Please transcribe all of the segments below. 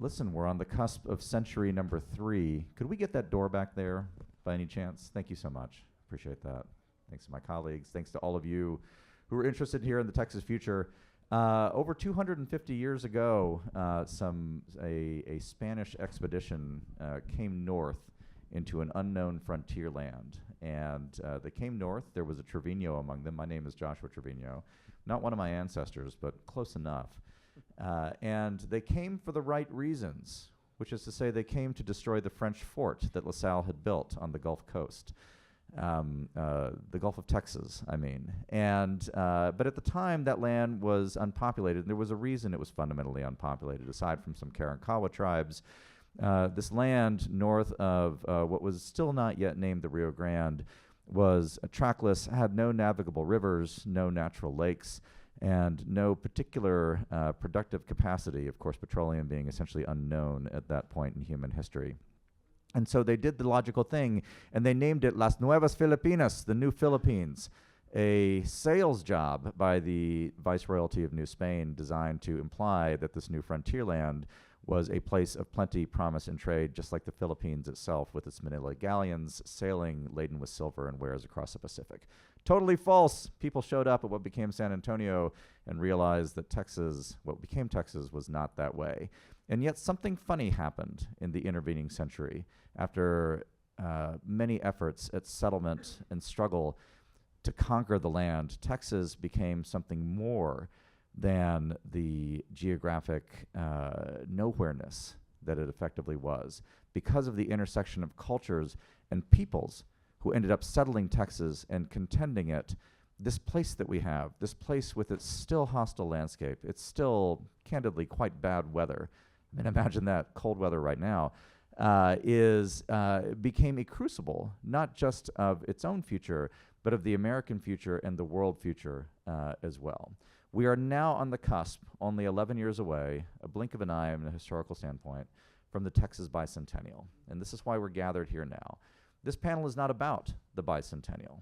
listen, we're on the cusp of century number 3. Could we get that door back there by any chance? Thank you so much. Appreciate that. Thanks to my colleagues. Thanks to all of you who are interested here in the Texas future. Over 250 years ago, a Spanish expedition came north into an unknown frontier land. And they came north. There was a Treviño among them. My name is Joshua Treviño. Not one of my ancestors, but close enough. And they came for the right reasons, which is to say they came to destroy the French fort that LaSalle had built on the Gulf Coast. The Gulf of Texas, I mean. But at the time, that land was unpopulated, and there was a reason it was fundamentally unpopulated, aside from some Karankawa tribes. This land north of what was still not yet named the Rio Grande was trackless, had no navigable rivers, no natural lakes, and no particular productive capacity, of course, petroleum being essentially unknown at that point in human history. And so they did the logical thing, and they named it Las Nuevas Filipinas, the New Philippines, a sales job by the Viceroyalty of New Spain designed to imply that this new frontier land was a place of plenty, promise, and trade, just like the Philippines itself with its Manila galleons sailing laden with silver and wares across the Pacific. Totally false. People showed up at what became San Antonio and realized that Texas, what became Texas, was not that way. And yet something funny happened in the intervening century after many efforts at settlement and struggle to conquer the land. Texas became something more than the geographic nowhereness that it effectively was, because of the intersection of cultures and peoples who ended up settling Texas and contending it. This place that we have, this place with its still hostile landscape, it's still candidly quite bad weather. I mean, imagine that, cold weather right now, became a crucible, not just of its own future, but of the American future and the world future as well. We are now on the cusp, only 11 years away, a blink of an eye from a historical standpoint, from the Texas bicentennial. And this is why we're gathered here now. This panel is not about the bicentennial.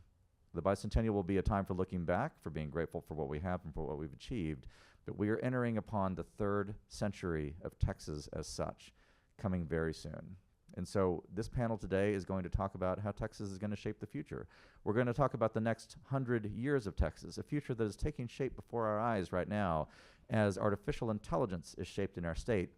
The bicentennial will be a time for looking back, for being grateful for what we have and for what we've achieved. But we are entering upon the 3rd century of Texas as such, coming very soon. And so this panel today is going to talk about how Texas is going to shape the future. We're going to talk about the next 100 years of Texas, a future that is taking shape before our eyes right now as artificial intelligence is shaped in our state,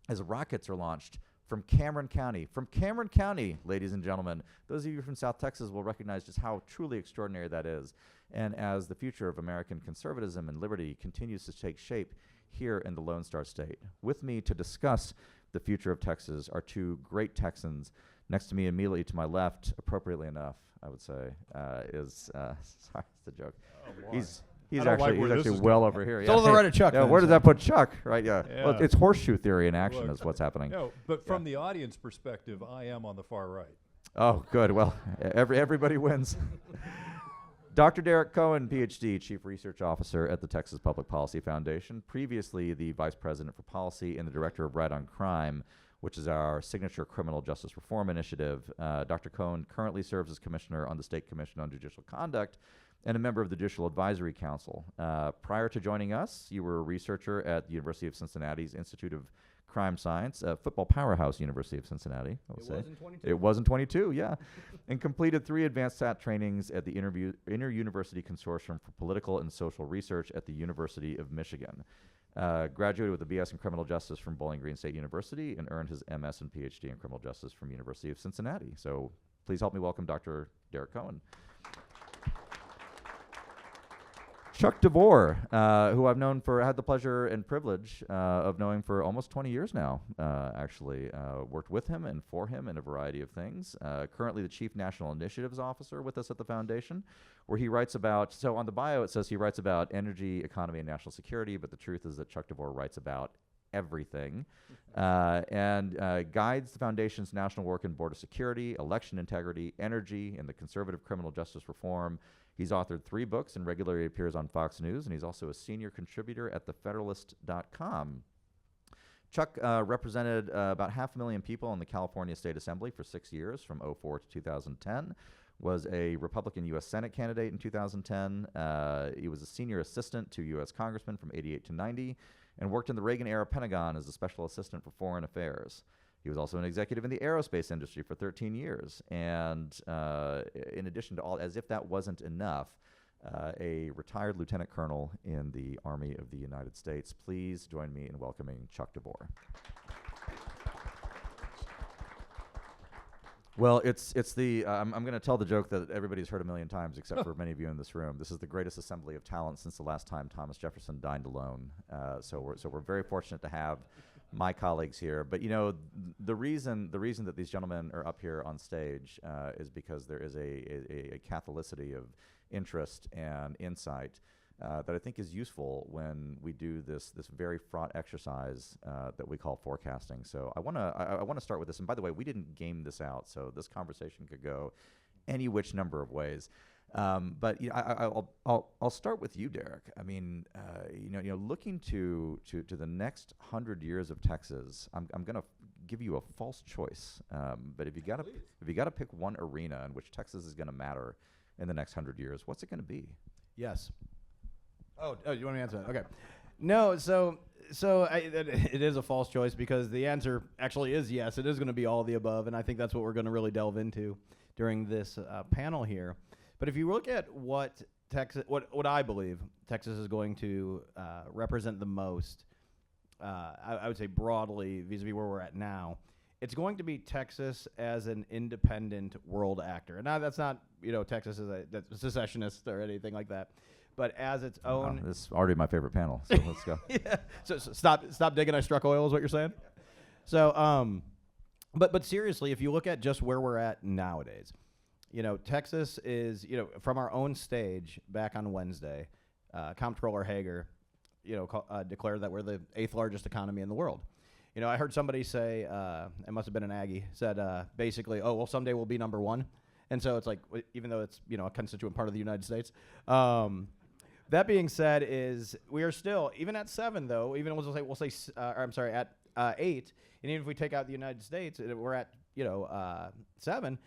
as rockets are launched from Cameron County. From Cameron County, ladies and gentlemen. Those of you from South Texas will recognize just how truly extraordinary that is. And as the future of American conservatism and liberty continues to take shape here in the Lone Star State. With me to discuss the future of Texas are 2 great Texans. Next to me, immediately to my left, appropriately enough, I would say, is sorry, it's a joke. Oh, he's actually well over here. It's all the right of Chuck. Yeah, where does that put Chuck? Right? Yeah. Yeah. Well, it's horseshoe theory in action. Look, is what's happening. No, but from the audience perspective, I am on the far right. Oh, good. Well, everybody wins. Dr. Derek Cohen, PhD, Chief Research Officer at the Texas Public Policy Foundation, previously the Vice President for Policy and the Director of Right on Crime, which is our signature criminal justice reform initiative. Dr. Cohen currently serves as Commissioner on the State Commission on Judicial Conduct and a member of the Judicial Advisory Council. Prior to joining us, you were a researcher at the University of Cincinnati's Institute of Crime Science, football powerhouse, University of Cincinnati, I would say. Was in 22. It was in 22, yeah. And completed 3 advanced SAT trainings at the Inter-University Consortium for Political and Social Research at the University of Michigan. Graduated with a BS in Criminal Justice from Bowling Green State University and earned his MS and PhD in Criminal Justice from University of Cincinnati. So please help me welcome Dr. Derek Cohen. Chuck DeVore, who I've known had the pleasure and privilege of knowing for almost 20 years now, actually. Worked with him and for him in a variety of things. Currently the Chief National Initiatives Officer with us at the Foundation, where he writes about, so on the bio it says he writes about energy, economy, and national security, but the truth is that Chuck DeVore writes about everything, and guides the Foundation's national work in border security, election integrity, energy, and the conservative criminal justice reform. He's authored 3 books and regularly appears on Fox News, and he's also a senior contributor at thefederalist.com. Chuck represented about 500,000 people in the California State Assembly for 6 years, from 2004 to 2010. Was a Republican U.S. Senate candidate in 2010. He was a senior assistant to U.S. Congressman from 88 to 90, and worked in the Reagan-era Pentagon as a special assistant for foreign affairs. He was also an executive in the aerospace industry for 13 years. And in addition to all, as if that wasn't enough, a retired lieutenant colonel in the Army of the United States. Please join me in welcoming Chuck DeVore. Well, it's the I'm going to tell the joke that everybody's heard a million times, except for many of you in this room. This is the greatest assembly of talent since the last time Thomas Jefferson dined alone. So we're very fortunate to have my colleagues here. But you know, the reason that these gentlemen are up here on stage is because there is a catholicity of interest and insight that I think is useful when we do this very fraught exercise that we call forecasting. So I want to start with this. And by the way, we didn't game this out, so this conversation could go any which number of ways. But you know, I'll start with you, Derek. I mean, you know, looking to the next 100 years of Texas, I'm going to give you a false choice. But if you got to pick one arena in which Texas is going to matter in the next 100 years, what's it going to be? Yes. Oh, you want me to answer that? Okay. No, so it is a false choice because the answer actually is yes. It is going to be all of the above, and I think that's what we're going to really delve into during this panel here. But if you look at what I believe Texas is going to represent the most, I would say broadly vis-a-vis where we're at now, it's going to be Texas as an independent world actor. And now that's not, you know, Texas as a secessionist or anything like that, but as its own. This is already my favorite panel, so let's go. Yeah. So stop digging. I struck oil is what you're saying. So, but seriously, if you look at just where we're at nowadays, you know, Texas is, you know, from our own stage back on Wednesday, Comptroller Hager, you know, declared that we're the 8th largest economy in the world. You know, I heard somebody say, it must have been an Aggie, said basically, oh, well, someday we'll be number one. And so it's like, even though it's, you know, a constituent part of the United States. That being said, is we are still, even at 7, though, even we'll say at 8, and even if we take out the United States, we're at, you know, 7.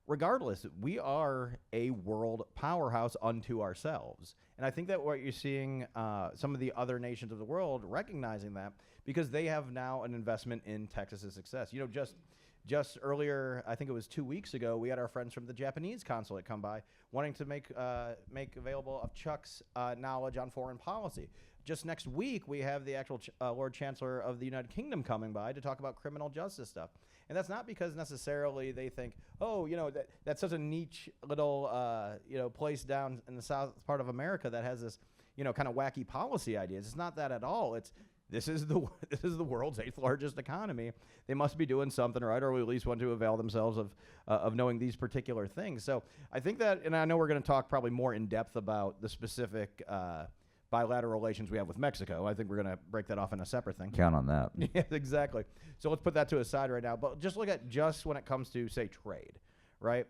Regardless, we are a world powerhouse unto ourselves. And I think that what you're seeing some of the other nations of the world recognizing that because they have now an investment in Texas's success. You know, just earlier, I think it was 2 weeks ago, we had our friends from the Japanese consulate come by wanting to make available of Chuck's knowledge on foreign policy. Just next week, we have the actual Lord Chancellor of the United Kingdom coming by to talk about criminal justice stuff. And that's not because necessarily they think, oh, you know, that's such a niche little, you know, place down in the south part of America that has this, you know, kind of wacky policy ideas. It's not that at all. This is the world's 8th largest economy. They must be doing something right, or at least want to avail themselves of knowing these particular things. So I think that, and I know we're going to talk probably more in depth about the specific bilateral relations we have with Mexico. I think we're going to break that off in a separate thing. Count on that. Yeah, exactly. So let's put that to a side right now. But just look at just when it comes to, say, trade, right?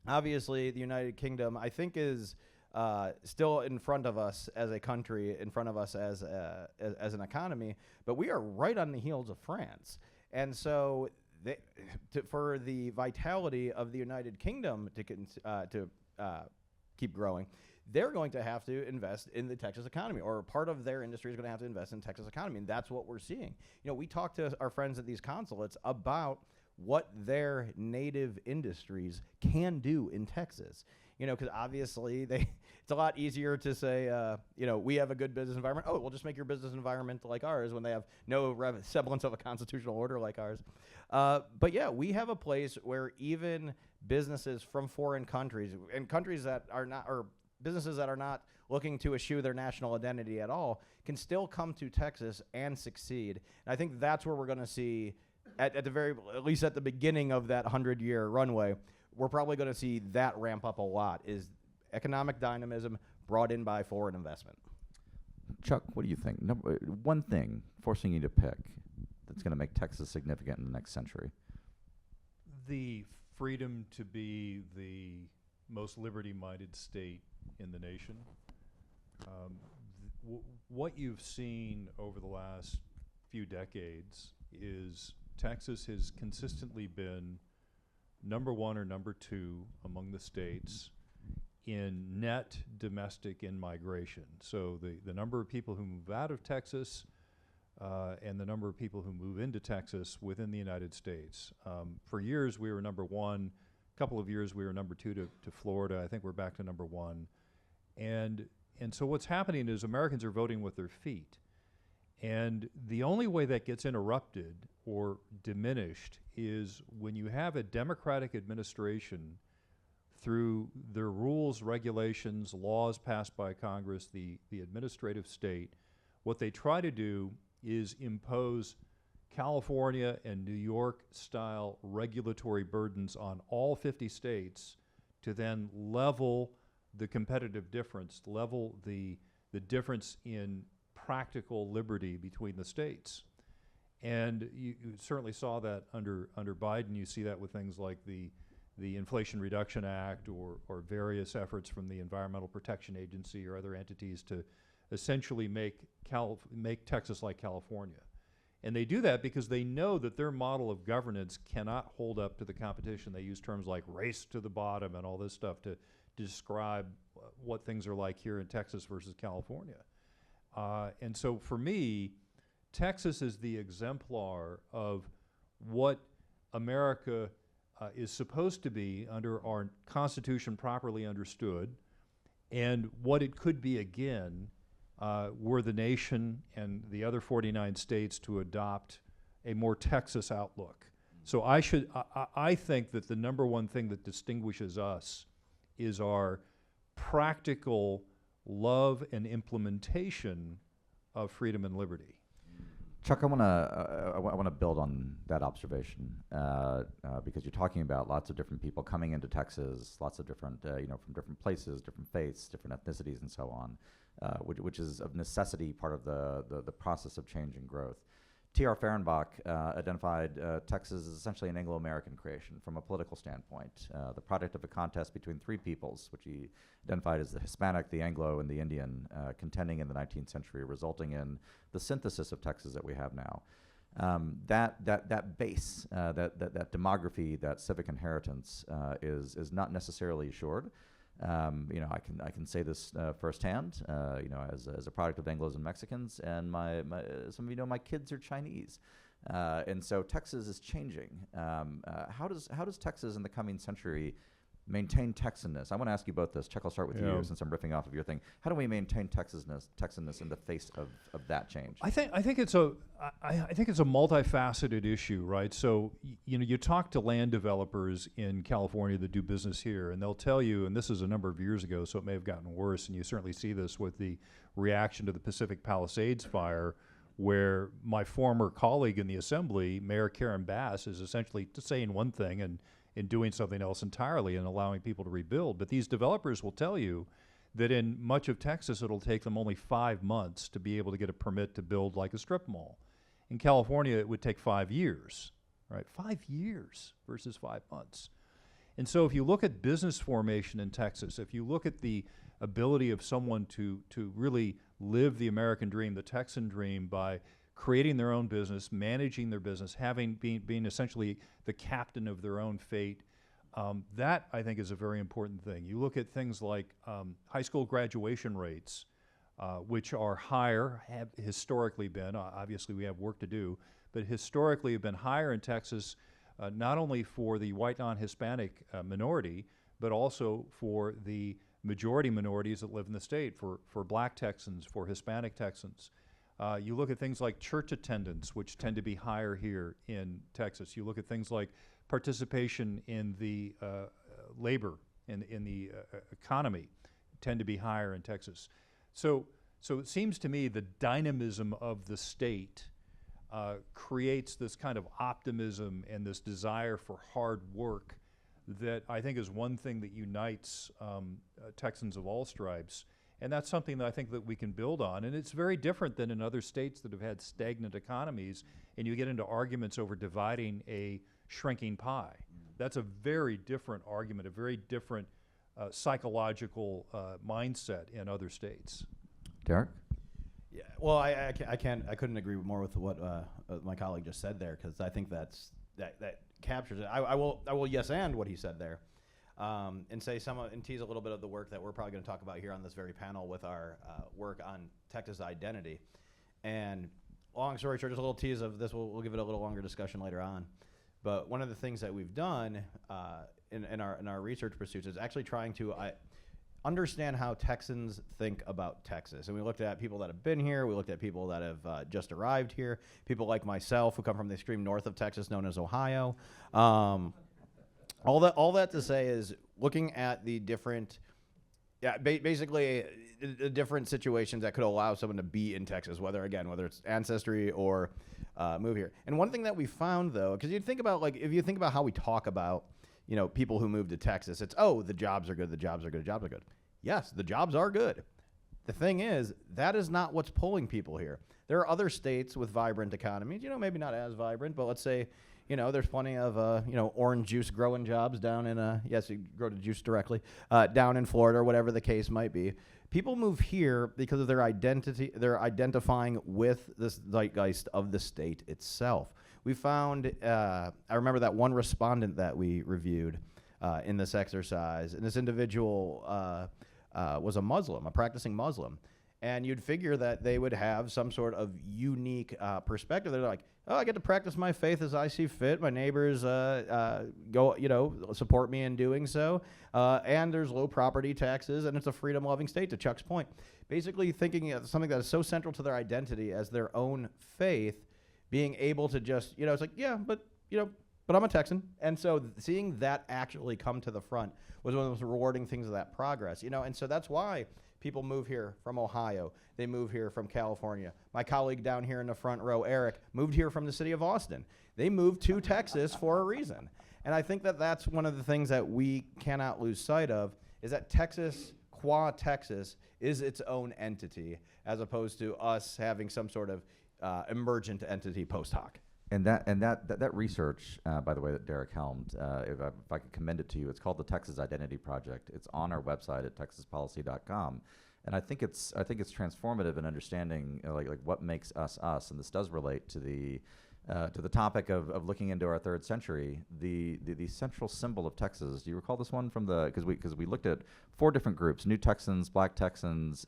Obviously, the United Kingdom, I think, is still in front of us as a country, in front of us as an economy, but we are right on the heels of France. And so for the vitality of the United Kingdom to keep growing, they're going to have to invest in the Texas economy, or part of their industry is going to have to invest in the Texas economy, and that's what we're seeing. You know, we talk to our friends at these consulates about what their native industries can do in Texas. You know, because obviously it's a lot easier to say, you know, we have a good business environment. Oh, we'll just make your business environment like ours when they have no semblance of a constitutional order like ours. But yeah, we have a place where even businesses from foreign countries and countries that are not, or businesses that are not looking to eschew their national identity at all can still come to Texas and succeed. And I think that's where we're going to see, at least at the beginning of that 100-year runway, we're probably going to see that ramp up a lot, is economic dynamism brought in by foreign investment. Chuck, what do you think? One thing forcing you to pick that's going to make Texas significant in the next century. The freedom to be the most liberty-minded state in the nation. What you've seen over the last few decades is Texas has consistently been number 1 or number 2 among the states in net domestic in-migration. So the number of people who move out of Texas and the number of people who move into Texas within the United States. For years, we were number one. A couple of years, we were number two to Florida. I think we're back to number one. And so what's happening is Americans are voting with their feet. And the only way that gets interrupted or diminished is when you have a Democratic administration through their rules, regulations, laws passed by Congress, the administrative state. What they try to do is impose California and New York style regulatory burdens on all 50 states to then level the competitive difference, level the difference in practical liberty between the states. And you certainly saw that under Biden. You see that with things like the Inflation Reduction Act or various efforts from the Environmental Protection Agency or other entities to essentially make Texas like California. And they do that because they know that their model of governance cannot hold up to the competition. They use terms like race to the bottom and all this stuff to describe what things are like here in Texas versus California. And so for me, Texas is the exemplar of what America is supposed to be under our Constitution properly understood, and what it could be again were the nation and the other 49 states to adopt a more Texas outlook. So I think that the number one thing that distinguishes us is our practical love and implementation of freedom and liberty. Chuck, I want to build on that observation because you're talking about lots of different people coming into Texas, lots of different, from different places, different faiths, different ethnicities, and so on, which is of necessity part of the process of change and growth. T.R. Fehrenbach identified Texas as essentially an Anglo-American creation from a political standpoint, the product of a contest between three peoples, which he identified as the Hispanic, the Anglo, and the Indian, contending in the 19th century, resulting in the synthesis of Texas that we have now. That base, that demography, that civic inheritance is not necessarily assured. I can say this firsthand. As a product of Anglos and Mexicans, and some of you know my kids are Chinese, and so Texas is changing. How does Texas in the coming century maintain Texanness? I want to ask you both this. Chuck, I'll start with you since I'm riffing off of your thing. How do we maintain Texanness in the face of that change? I think it's a multifaceted issue, right? So you talk to land developers in California that do business here, and they'll tell you, and this is a number of years ago, so it may have gotten worse, and you certainly see this with the reaction to the Pacific Palisades fire, where my former colleague in the Assembly, Mayor Karen Bass, is essentially saying one thing and doing something else entirely and allowing people to rebuild. But these developers will tell you that in much of Texas, it'll take them only 5 months to be able to get a permit to build like a strip mall. In California, it would take 5 years, right? 5 years versus 5 months. And so if you look at business formation in Texas, if you look at the ability of someone to really live the American dream, the Texan dream, by creating their own business, managing their business, being essentially the captain of their own fate, that I think is a very important thing. You look at things like high school graduation rates, which are higher, have historically been. Obviously, we have work to do, but historically have been higher in Texas, not only for the white non-Hispanic minority, but also for the majority minorities that live in the state, for black Texans, for Hispanic Texans. You look at things like church attendance, which tend to be higher here in Texas. You look at things like participation in the labor, in the economy, tend to be higher in Texas. So it seems to me the dynamism of the state creates this kind of optimism and this desire for hard work that I think is one thing that unites Texans of all stripes. And that's something that I think that we can build on. And it's very different than in other states that have had stagnant economies, and you get into arguments over dividing a shrinking pie. That's a very different argument, a very different psychological mindset in other states. Derek? Yeah, well, I couldn't agree more with what my colleague just said there, because I think that captures it. I will yes and what he said there. And say and tease a little bit of the work that we're probably going to talk about here on this very panel with our work on Texas identity. And long story short, just a little tease of this. We'll give it a little longer discussion later on. But one of the things that we've done in our research pursuits is actually trying to understand how Texans think about Texas. And we looked at people that have been here. We looked at people that have just arrived here. People like myself who come from the extreme north of Texas, known as Ohio. All that to say is looking at the different, basically the different situations that could allow someone to be in Texas, whether it's ancestry or move here. And one thing that we found, though, because if you think about how we talk about, people who move to Texas, it's, the jobs are good, the jobs are good, the jobs are good. Yes, the jobs are good. The thing is, that is not what's pulling people here. There are other states with vibrant economies, maybe not as vibrant, but let's say, there's plenty of, orange juice growing jobs down in, yes, you grow the juice directly, down in Florida or whatever the case might be. People move here because of their identity. They're identifying with this zeitgeist of the state itself. We found, I remember that one respondent that we reviewed in this exercise, and this individual was a Muslim, a practicing Muslim. And you'd figure that they would have some sort of unique perspective. They're like, I get to practice my faith as I see fit. My neighbors support me in doing so. And there's low property taxes, and it's a freedom-loving state, to Chuck's point. Basically thinking of something that is so central to their identity as their own faith, being able to just, it's like, but I'm a Texan. And so seeing that actually come to the front was one of the most rewarding things of that progress, and so that's why people move here from Ohio. They move here from California. My colleague down here in the front row, Eric, moved here from the city of Austin. They moved to Texas for a reason. And I think that that's one of the things that we cannot lose sight of, is that Texas, qua Texas, is its own entity, as opposed to us having some sort of emergent entity post hoc. And that research, by the way, that Derek helmed, if I could commend it to you, it's called the Texas Identity Project. It's on our website at texaspolicy.com, and I think it's transformative in understanding like what makes us us. And this does relate to the topic of looking into our third century. The central symbol of Texas. Do you recall this one from because we looked at 4 different groups: New Texans, Black Texans,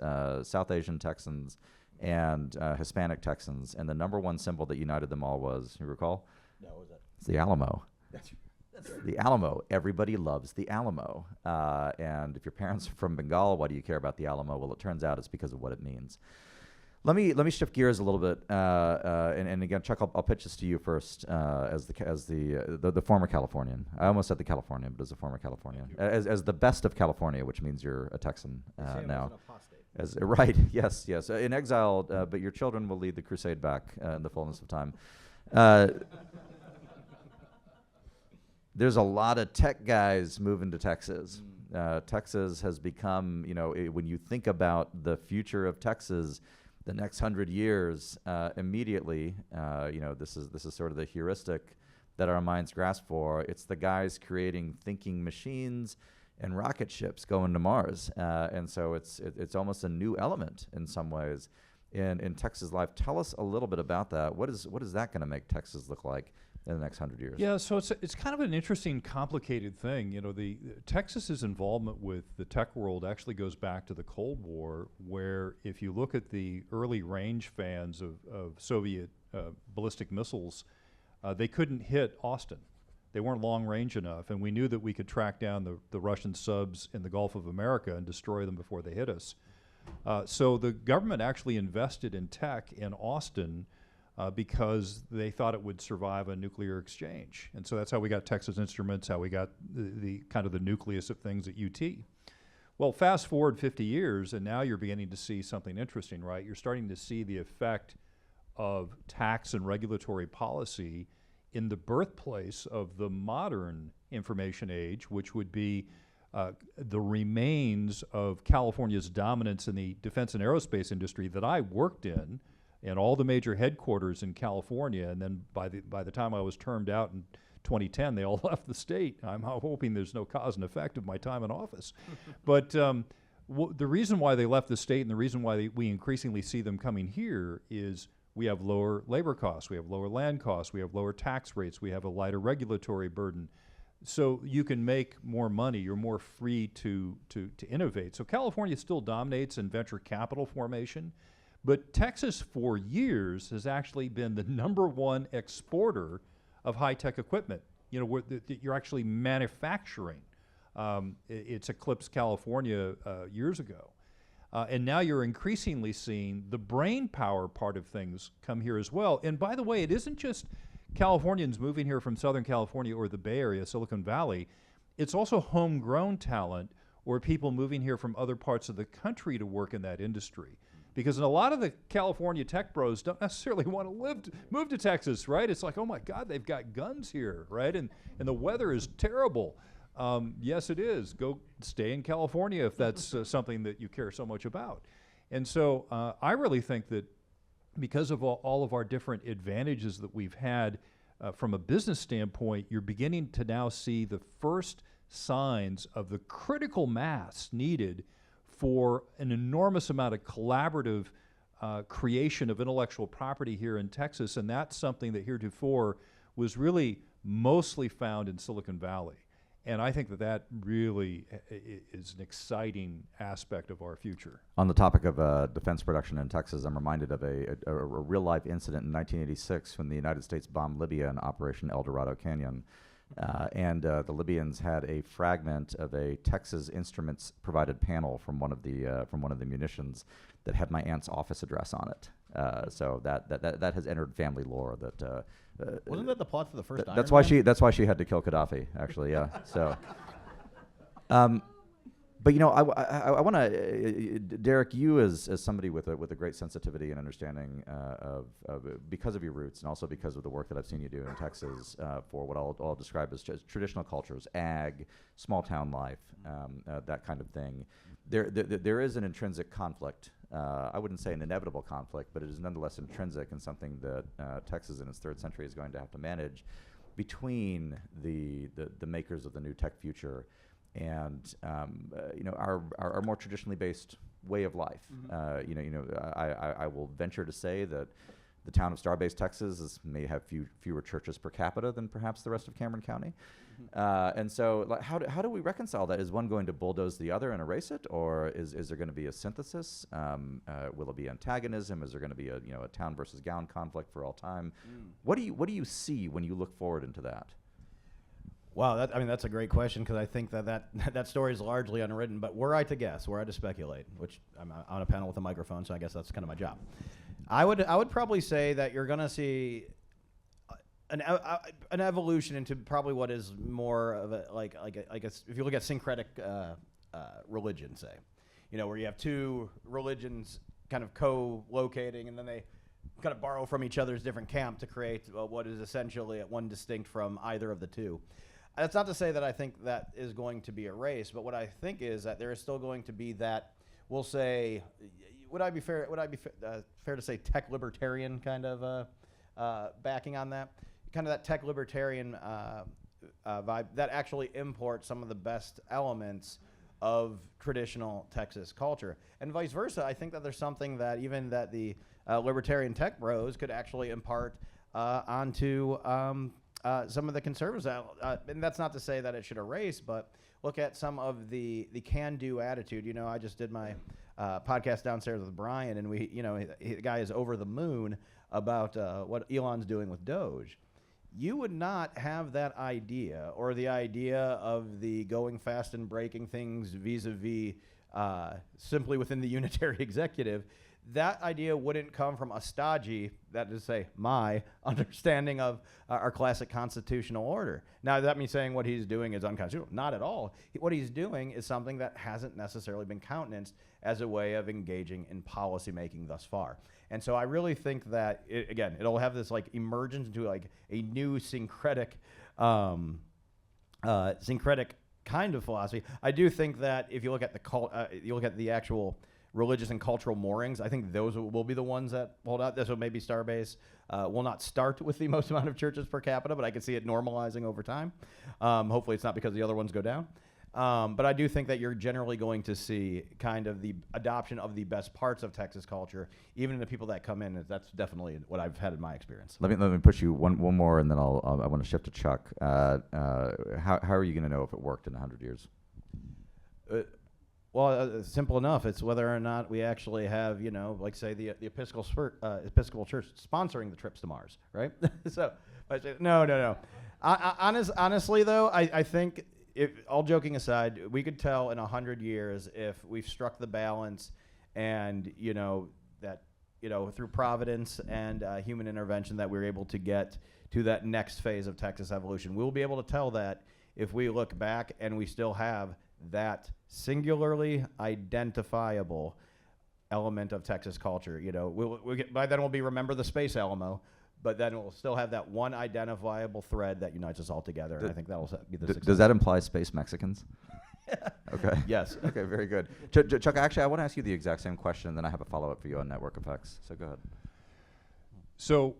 South Asian Texans, and Hispanic Texans, and the number one symbol that united them all was, you recall? No, what was that? It's the Alamo. That's The Alamo. Everybody loves the Alamo. And if your parents are from Bengal, why do you care about the Alamo? Well, it turns out it's because of what it means. Let me shift gears a little bit, and again, Chuck, I'll pitch this to you first as the former Californian. I almost said the Californian, but as a former Californian, as the best of California, which means you're a Texan now. Right, yes, in exile, but your children will lead the crusade back in the fullness of time. There's a lot of tech guys moving to Texas. Texas has become, when you think about the future of Texas, the next 100 years, immediately, this is sort of the heuristic that our minds grasp for. It's the guys creating thinking machines and rocket ships going to Mars, and so it's almost a new element in some ways in Texas life. Tell us a little bit about that. What is that going to make Texas look like in the next 100 years? Yeah, so it's kind of an interesting, complicated thing. The Texas's involvement with the tech world actually goes back to the Cold War, where if you look at the early range fans of Soviet ballistic missiles, they couldn't hit Austin. They weren't long range enough, and we knew that we could track down the Russian subs in the Gulf of America and destroy them before they hit us. So the government actually invested in tech in Austin because they thought it would survive a nuclear exchange. And so that's how we got Texas Instruments, how we got the kind of the nucleus of things at UT. Well, fast forward 50 years, and now you're beginning to see something interesting, right? You're starting to see the effect of tax and regulatory policy in the birthplace of the modern information age, which would be the remains of California's dominance in the defense and aerospace industry that I worked in, and all the major headquarters in California. And then by the time I was termed out in 2010, they all left the state. I'm hoping there's no cause and effect of my time in office. But the reason why they left the state, and the reason why we increasingly see them coming here, is we have lower labor costs, we have lower land costs, we have lower tax rates, we have a lighter regulatory burden. So you can make more money, you're more free to innovate. So California still dominates in venture capital formation, But Texas, for years, has actually been the #1 exporter of high-tech equipment. You know, where you're actually manufacturing. It's eclipsed California years ago. And now you're increasingly seeing the brain power part of things come here as well. And by the way, it isn't just Californians moving here from Southern California or the Bay Area, Silicon Valley. It's also homegrown talent or people moving here from other parts of the country to work in that industry. Because a lot of the California tech bros don't necessarily want to move to Texas, right? It's like, oh my God, they've got guns here, right? And the weather is terrible. Yes, it is. Go stay in California if that's something that you care so much about. And so I really think that because of all of our different advantages that we've had from a business standpoint, you're beginning to now see the first signs of the critical mass needed for an enormous amount of collaborative creation of intellectual property here in Texas, and that's something that heretofore was really mostly found in Silicon Valley. And I think that really is an exciting aspect of our future. On the topic of defense production in Texas, I'm reminded of a real-life incident in 1986 when the United States bombed Libya in Operation El Dorado Canyon. And the Libyans had a fragment of a Texas Instruments provided panel from one of the munitions that had my aunt's office address on it. So that has entered family lore. That wasn't that the plot for the first Iron that's Man? That's why she had to kill Gaddafi. Actually, yeah. So. But you know, I want to, Derek, you as somebody with a great sensitivity and understanding of because of your roots and also because of the work that I've seen you do in Texas for what I'll describe as just traditional cultures, ag, small town life, that kind of thing. There is an intrinsic conflict. I wouldn't say an inevitable conflict, but it is nonetheless intrinsic and something that Texas in its third century is going to have to manage between the makers of the new tech future and you know, our more traditionally based way of life. I will venture to say that the town of Starbase, Texas, may have fewer churches per capita than perhaps the rest of Cameron County. And so, like, how do we reconcile that? Is one going to bulldoze the other and erase it, or is there going to be a synthesis? Will it be antagonism? Is there going to be a town versus gown conflict for all time? What do you see when you look forward into that? Wow, that's a great question, because I think that story is largely unwritten. But were I to guess, were I to speculate, which I'm on a panel with a microphone, so I guess that's kind of my job, I would probably say that you're going to see an evolution into probably what is more of a like if you look at syncretic religion, say, where you have two religions kind of co-locating, and then they kind of borrow from each other's different camp to create what is essentially one distinct from either of the two. That's not to say that I think that is going to be erased, but what I think is that there is still going to be that, we'll say, would I be fair to say tech libertarian kind of backing on that? Kind of that tech libertarian vibe that actually imports some of the best elements of traditional Texas culture. And vice versa, I think that there's something that even that the libertarian tech bros could actually impart onto some of the conservatives. And that's not to say that it should erase, but look at some of the can-do attitude. I just did my podcast downstairs with Brian, and the guy is over the moon about what Elon's doing with Doge. You would not have that idea, or the idea of the going fast and breaking things vis-a-vis simply within the unitary executive. That idea wouldn't come from a stodgy, that is to say, my understanding of our classic constitutional order. Now, that means saying what he's doing is unconstitutional. Not at all. What he's doing is something that hasn't necessarily been countenanced as a way of engaging in policymaking thus far. And so I really think that, it'll have this like emergence into like a new syncretic kind of philosophy. I do think that if you look at the actual religious and cultural moorings, I think those will be the ones that hold out. This will maybe Starbase will not start with the most amount of churches per capita, but I can see it normalizing over time. Hopefully it's not because the other ones go down. But I do think that you're generally going to see kind of the adoption of the best parts of Texas culture, even in the people that come in. That's definitely what I've had in my experience. Let me push you one more, and then I want to shift to Chuck. How are you going to know if it worked in 100 years? Well, simple enough. It's whether or not we actually have, like say the Episcopal Church sponsoring the trips to Mars, right? So, no. Honestly, though, I think, if all joking aside, we could tell in 100 years if we've struck the balance, and that through providence and human intervention that we're able to get to that next phase of Texas evolution. We'll be able to tell that if we look back and we still have that singularly identifiable element of Texas culture. By then we'll be remember the Space Alamo, but then we'll still have that one identifiable thread that unites us all together. And I think that'll be the success. Does that imply space Mexicans? Okay. Yes. Okay, very good. Chuck, actually, I want to ask you the exact same question, and then I have a follow-up for you on network effects. So go ahead. So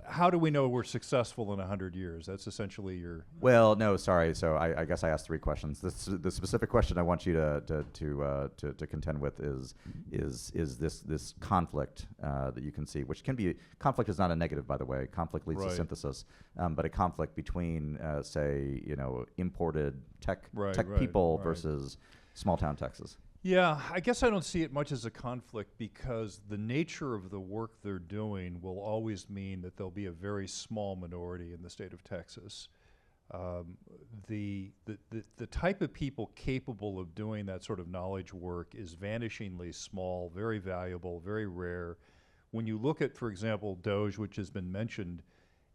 how do we know we're successful in 100 years? That's essentially your... Well, no, sorry. So I guess I asked 3 questions. The specific question I want you to contend with is this conflict that you can see, which can be... Conflict is not a negative, by the way. Conflict leads to synthesis. But a conflict between, say, imported tech people versus small-town Texas. Yeah, I guess I don't see it much as a conflict, because the nature of the work they're doing will always mean that there'll be a very small minority in the state of Texas. The type of people capable of doing that sort of knowledge work is vanishingly small, very valuable, very rare. When you look at, for example, Doge, which has been mentioned,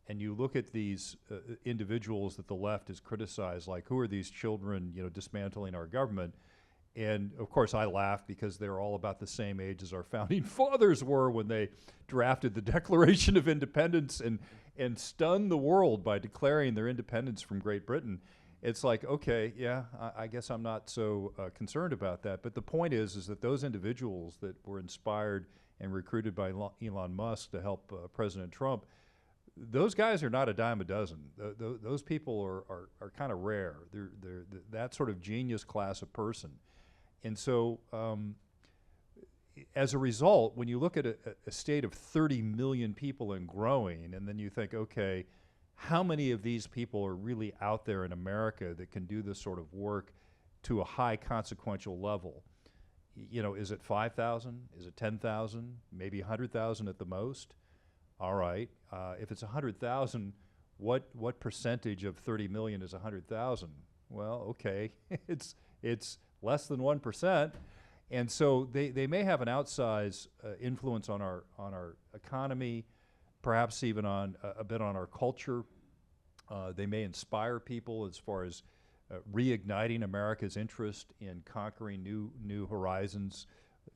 and you look at these individuals that the left has criticized, like, who are these children, dismantling our government? And of course I laugh, because they're all about the same age as our founding fathers were when they drafted the Declaration of Independence and stunned the world by declaring their independence from Great Britain. It's like, okay, yeah, I guess I'm not so concerned about that. But the point is that those individuals that were inspired and recruited by Elon Musk to help President Trump, those guys are not a dime a dozen. Those people are kind of rare. They're that sort of genius class of person. And so as a result, when you look at a state of 30 million people and growing, and then you think, okay, how many of these people are really out there in America that can do this sort of work to a high consequential level? Is it 5,000? Is it 10,000? Maybe 100,000 at the most? All right. If it's 100,000, what percentage of 30 million is 100,000? Well, okay, it's less than 1%, and so they may have an outsized influence on our economy, perhaps even on a bit on our culture. They may inspire people as far as reigniting America's interest in conquering new horizons,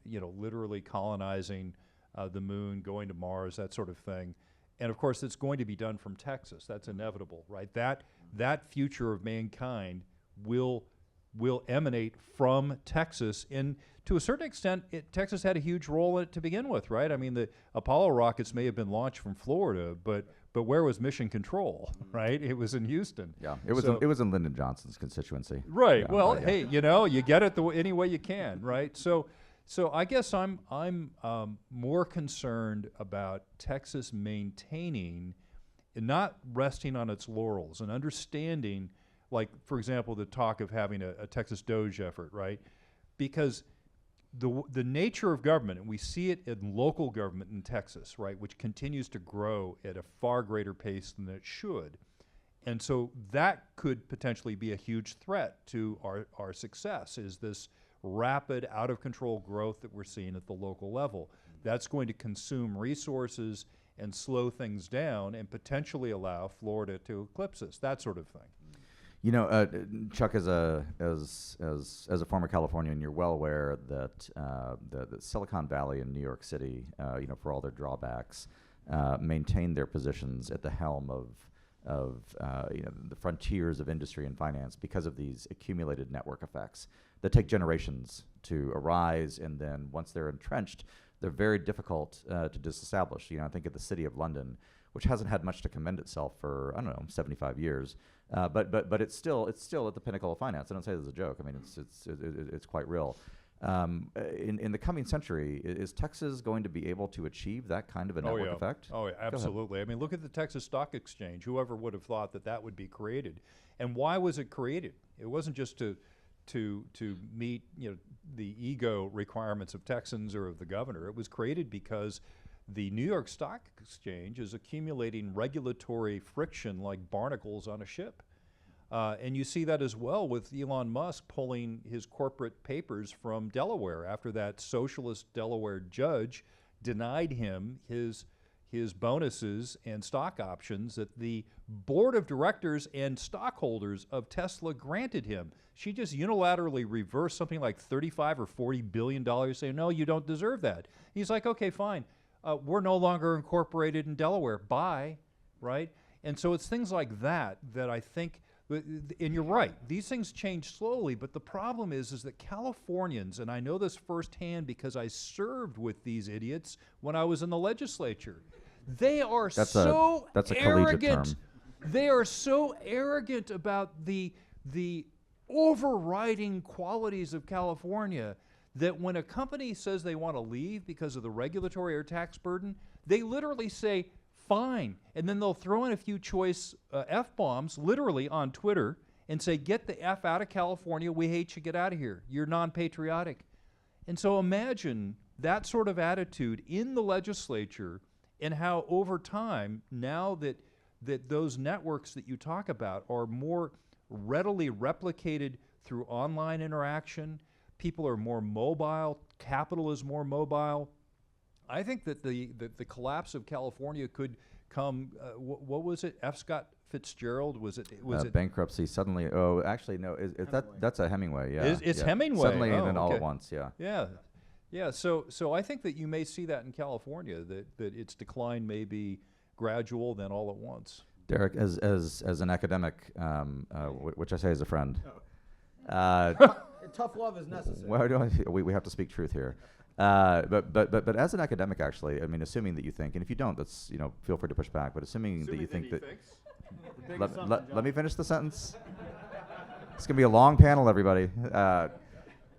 literally colonizing the moon, going to Mars, that sort of thing. And of course, it's going to be done from Texas. That's inevitable, right? That future of mankind will emanate from Texas. And to a certain extent, Texas had a huge role in it to begin with, right? I mean, the Apollo rockets may have been launched from Florida, but where was mission control, right? It was in Houston. Yeah, it was in Lyndon Johnson's constituency. Right. Yeah, well, hey, you get it any way you can, right? So I guess I'm more concerned about Texas maintaining and not resting on its laurels and understanding, like, for example, the talk of having a Texas Doge effort, right? Because the nature of government, and we see it in local government in Texas, right, which continues to grow at a far greater pace than it should. And so that could potentially be a huge threat to our success, is this rapid, out-of-control growth that we're seeing at the local level. That's going to consume resources and slow things down and potentially allow Florida to eclipse us, that sort of thing. Chuck, as a former Californian, you're well aware that the Silicon Valley and New York City, for all their drawbacks, maintain their positions at the helm of the frontiers of industry and finance because of these accumulated network effects that take generations to arise, and then once they're entrenched, they're very difficult to disestablish. I think of the city of London, which hasn't had much to commend itself for 75 years. But it's still at the pinnacle of finance. I don't say this as a joke. I mean, it's quite real. In the coming century, is Texas going to be able to achieve that kind of a network effect? Oh, yeah, absolutely. I mean, look at the Texas Stock Exchange. Whoever would have thought that would be created? And why was it created? It wasn't just to to meet the ego requirements of Texans or of the governor. It was created because the New York Stock Exchange is accumulating regulatory friction like barnacles on a ship. And you see that as well with Elon Musk pulling his corporate papers from Delaware after that socialist Delaware judge denied him his bonuses and stock options that the board of directors and stockholders of Tesla granted him. She just unilaterally reversed something like $35 or $40 billion, saying, no, you don't deserve that. He's like, okay, fine. We're no longer incorporated in Delaware. Bye, right? And so it's things like that that I think, and you're right, these things change slowly, but the problem is that Californians, and I know this firsthand because I served with these idiots when I was in the legislature, they are that's a collegiate term. They are so arrogant about the overriding qualities of California that when a company says they want to leave because of the regulatory or tax burden, they literally say, fine. And then they'll throw in a few choice F-bombs, literally on Twitter, and say, get the F out of California. We hate you. Get out of here. You're non-patriotic. And so imagine that sort of attitude in the legislature and how over time, now that those networks that you talk about are more readily replicated through online interaction, people are more mobile, capital is more mobile. I think that the collapse of California could come. What was it? F. Scott Fitzgerald was it? Bankruptcy suddenly. Oh, actually, no. That's a Hemingway. Yeah, it's yeah. Hemingway. Suddenly and then all at once. Yeah. Yeah, yeah. So I think that you may see that in California, that its decline may be gradual, then all at once. Derek, as an academic, which I say as a friend. Tough love is necessary. Well, we have to speak truth here. But as an academic, actually, I mean, assuming that you think, and if you don't, that's feel free to push back. But assuming that you think that, let me finish the sentence. It's gonna be a long panel, everybody.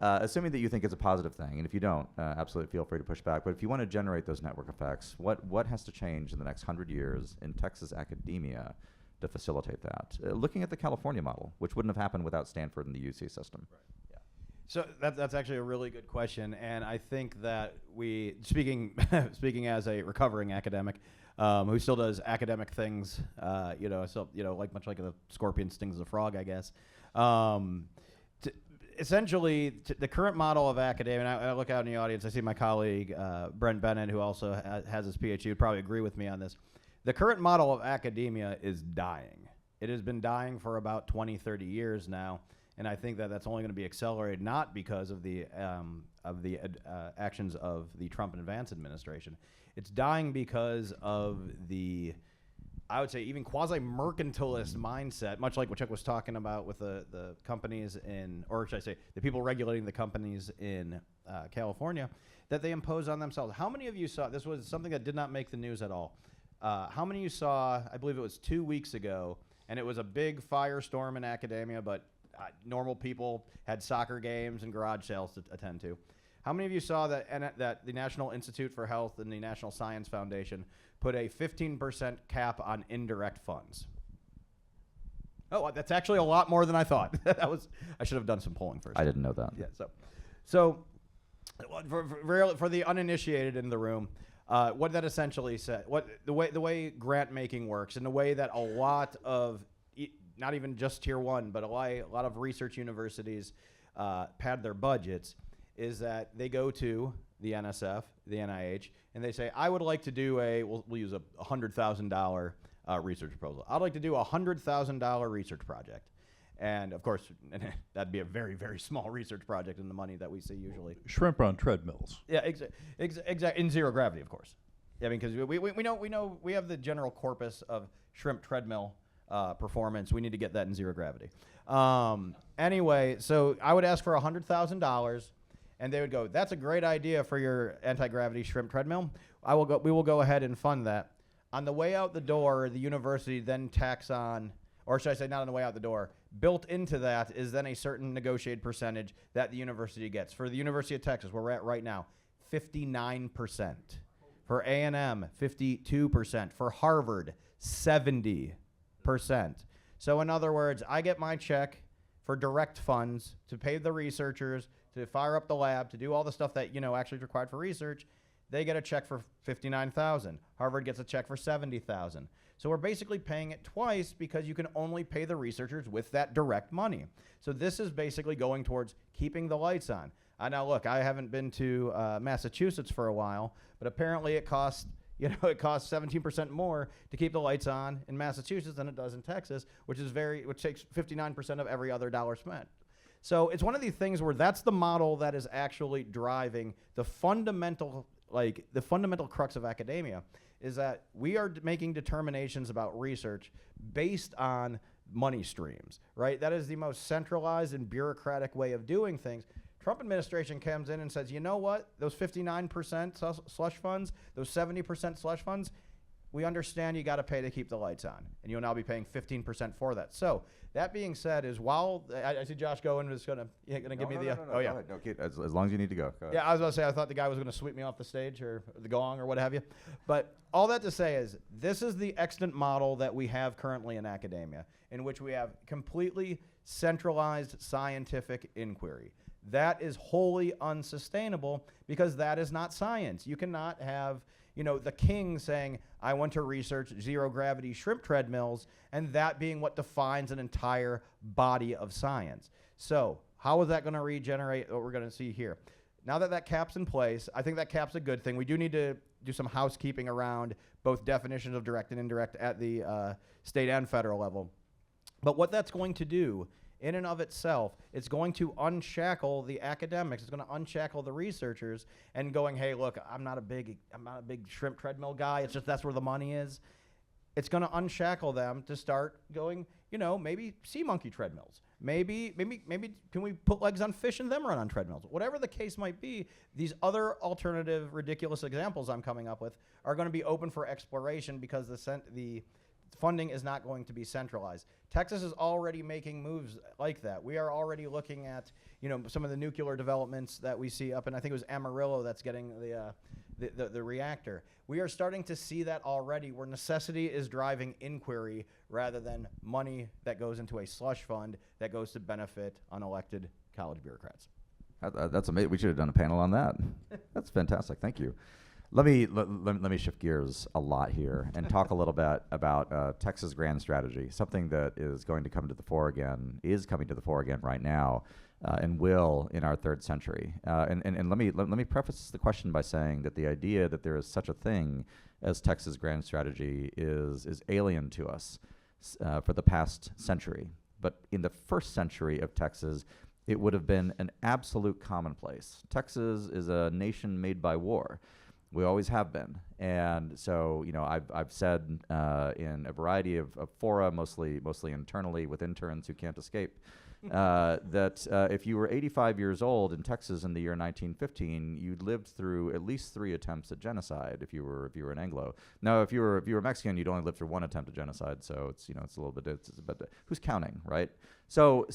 Assuming that you think it's a positive thing, and if you don't, absolutely feel free to push back. But if you want to generate those network effects, what has to change in the next 100 years in Texas academia to facilitate that? Looking at the California model, which wouldn't have happened without Stanford and the UC system. Right. So that's actually a really good question, and I think that speaking as a recovering academic, who still does academic things, much like a scorpion stings a frog, I guess. Essentially, the current model of academia, and I look out in the audience, I see my colleague Brent Bennett, who also has his PhD, would probably agree with me on this. The current model of academia is dying. It has been dying for about 20, 30 years now. And I think that that's only going to be accelerated, not because of the actions of the Trump and Vance administration. It's dying because of the, I would say, even quasi-mercantilist mindset, much like what Chuck was talking about with the companies or should I say, the people regulating the companies in California, that they impose on themselves. How many of you saw, this was something that did not make the news at all. How many of you saw, I believe it was 2 weeks ago, and it was a big firestorm in academia, but normal people had soccer games and garage sales to attend to. How many of you saw that the National Institute for Health and the National Science Foundation put a 15% cap on indirect funds? Oh, that's actually a lot more than I thought. I should have done some polling first. I didn't know that. Yeah. So for the uninitiated in the room, what that essentially said, the way grant making works, and the way that a lot of not even just tier one, but a lot of research universities pad their budgets, is that they go to the NSF, the NIH, and they say, I would like to do we'll use a $100,000 research proposal. I'd like to do a $100,000 research project. And of course, that'd be a very, very small research project in the money that we see usually. Shrimp on treadmills. Yeah, exactly. In zero gravity, of course. Yeah, because we know we have the general corpus of shrimp treadmill performance. We need to get that in zero gravity. Anyway, so I would ask for $100,000, and they would go, "That's a great idea for your anti-gravity shrimp treadmill. We will go ahead and fund that." On the way out the door, the university then tacks on, or should I say, not on the way out the door. Built into that is then a certain negotiated percentage that the university gets. For the University of Texas, where we're at right now, 59%. For A&M, 52%. For Harvard, 70%. So in other words, I get my check for direct funds to pay the researchers, to fire up the lab, to do all the stuff that, actually is required for research, they get a check for $59,000. Harvard gets a check for $70,000. So we're basically paying it twice because you can only pay the researchers with that direct money. So this is basically going towards keeping the lights on. Now look, I haven't been to Massachusetts for a while, but apparently it costs 17% more to keep the lights on in Massachusetts than it does in Texas, which takes 59% of every other dollar spent. So it's one of these things where that's the model that is actually driving the fundamental crux of academia, is that we are making determinations about research based on money streams, right? That is the most centralized and bureaucratic way of doing things. Trump administration comes in and says, you know what, those 59% slush funds, those 70% slush funds, we understand you got to pay to keep the lights on, and you'll now be paying 15% for that. So that being said, is while I see Josh Cohen is going to give me the oh yeah, go ahead. No, Kate, as long as you need to go. Go ahead. Yeah, I was about to say I thought the guy was going to sweep me off the stage or the gong or what have you, but all that to say is this is the extant model that we have currently in academia, in which we have completely centralized scientific inquiry. That is wholly unsustainable because that is not science. You cannot have the king saying, I want to research zero-gravity shrimp treadmills, and that being what defines an entire body of science. So how is that going to regenerate what we're going to see here? Now that cap's in place, I think that cap's a good thing. We do need to do some housekeeping around both definitions of direct and indirect at the state and federal level. But what that's going to do in and of itself, it's going to unshackle the academics. It's going to unshackle the researchers and going, hey, look, I'm not a big shrimp treadmill guy. It's just that's where the money is. It's going to unshackle them to start going, maybe sea monkey treadmills. Maybe can we put legs on fish and them run on treadmills? Whatever the case might be, these other alternative ridiculous examples I'm coming up with are going to be open for exploration because the funding is not going to be centralized. Texas is already making moves like that. We are already looking at, some of the nuclear developments that we see up, and I think it was Amarillo that's getting the reactor. We are starting to see that already, where necessity is driving inquiry rather than money that goes into a slush fund that goes to benefit unelected college bureaucrats. That's amazing. We should have done a panel on that. That's fantastic. Thank you. Let me shift gears a lot here and talk a little bit about Texas grand strategy, something that is coming to the fore again right now, and will in our third century. And let me preface the question by saying that the idea that there is such a thing as Texas grand strategy is alien to us for the past century. But in the first century of Texas, it would have been an absolute commonplace. Texas is a nation made by war. We always have been. And so, I've said in a variety of fora, mostly internally with interns who can't escape, that if you were 85 years old in Texas in the year 1915, you'd lived through at least 3 attempts at genocide if you were an Anglo. Now, if you were Mexican, you'd only lived through 1 attempt at genocide. So it's it's a little bit, but who's counting, right? So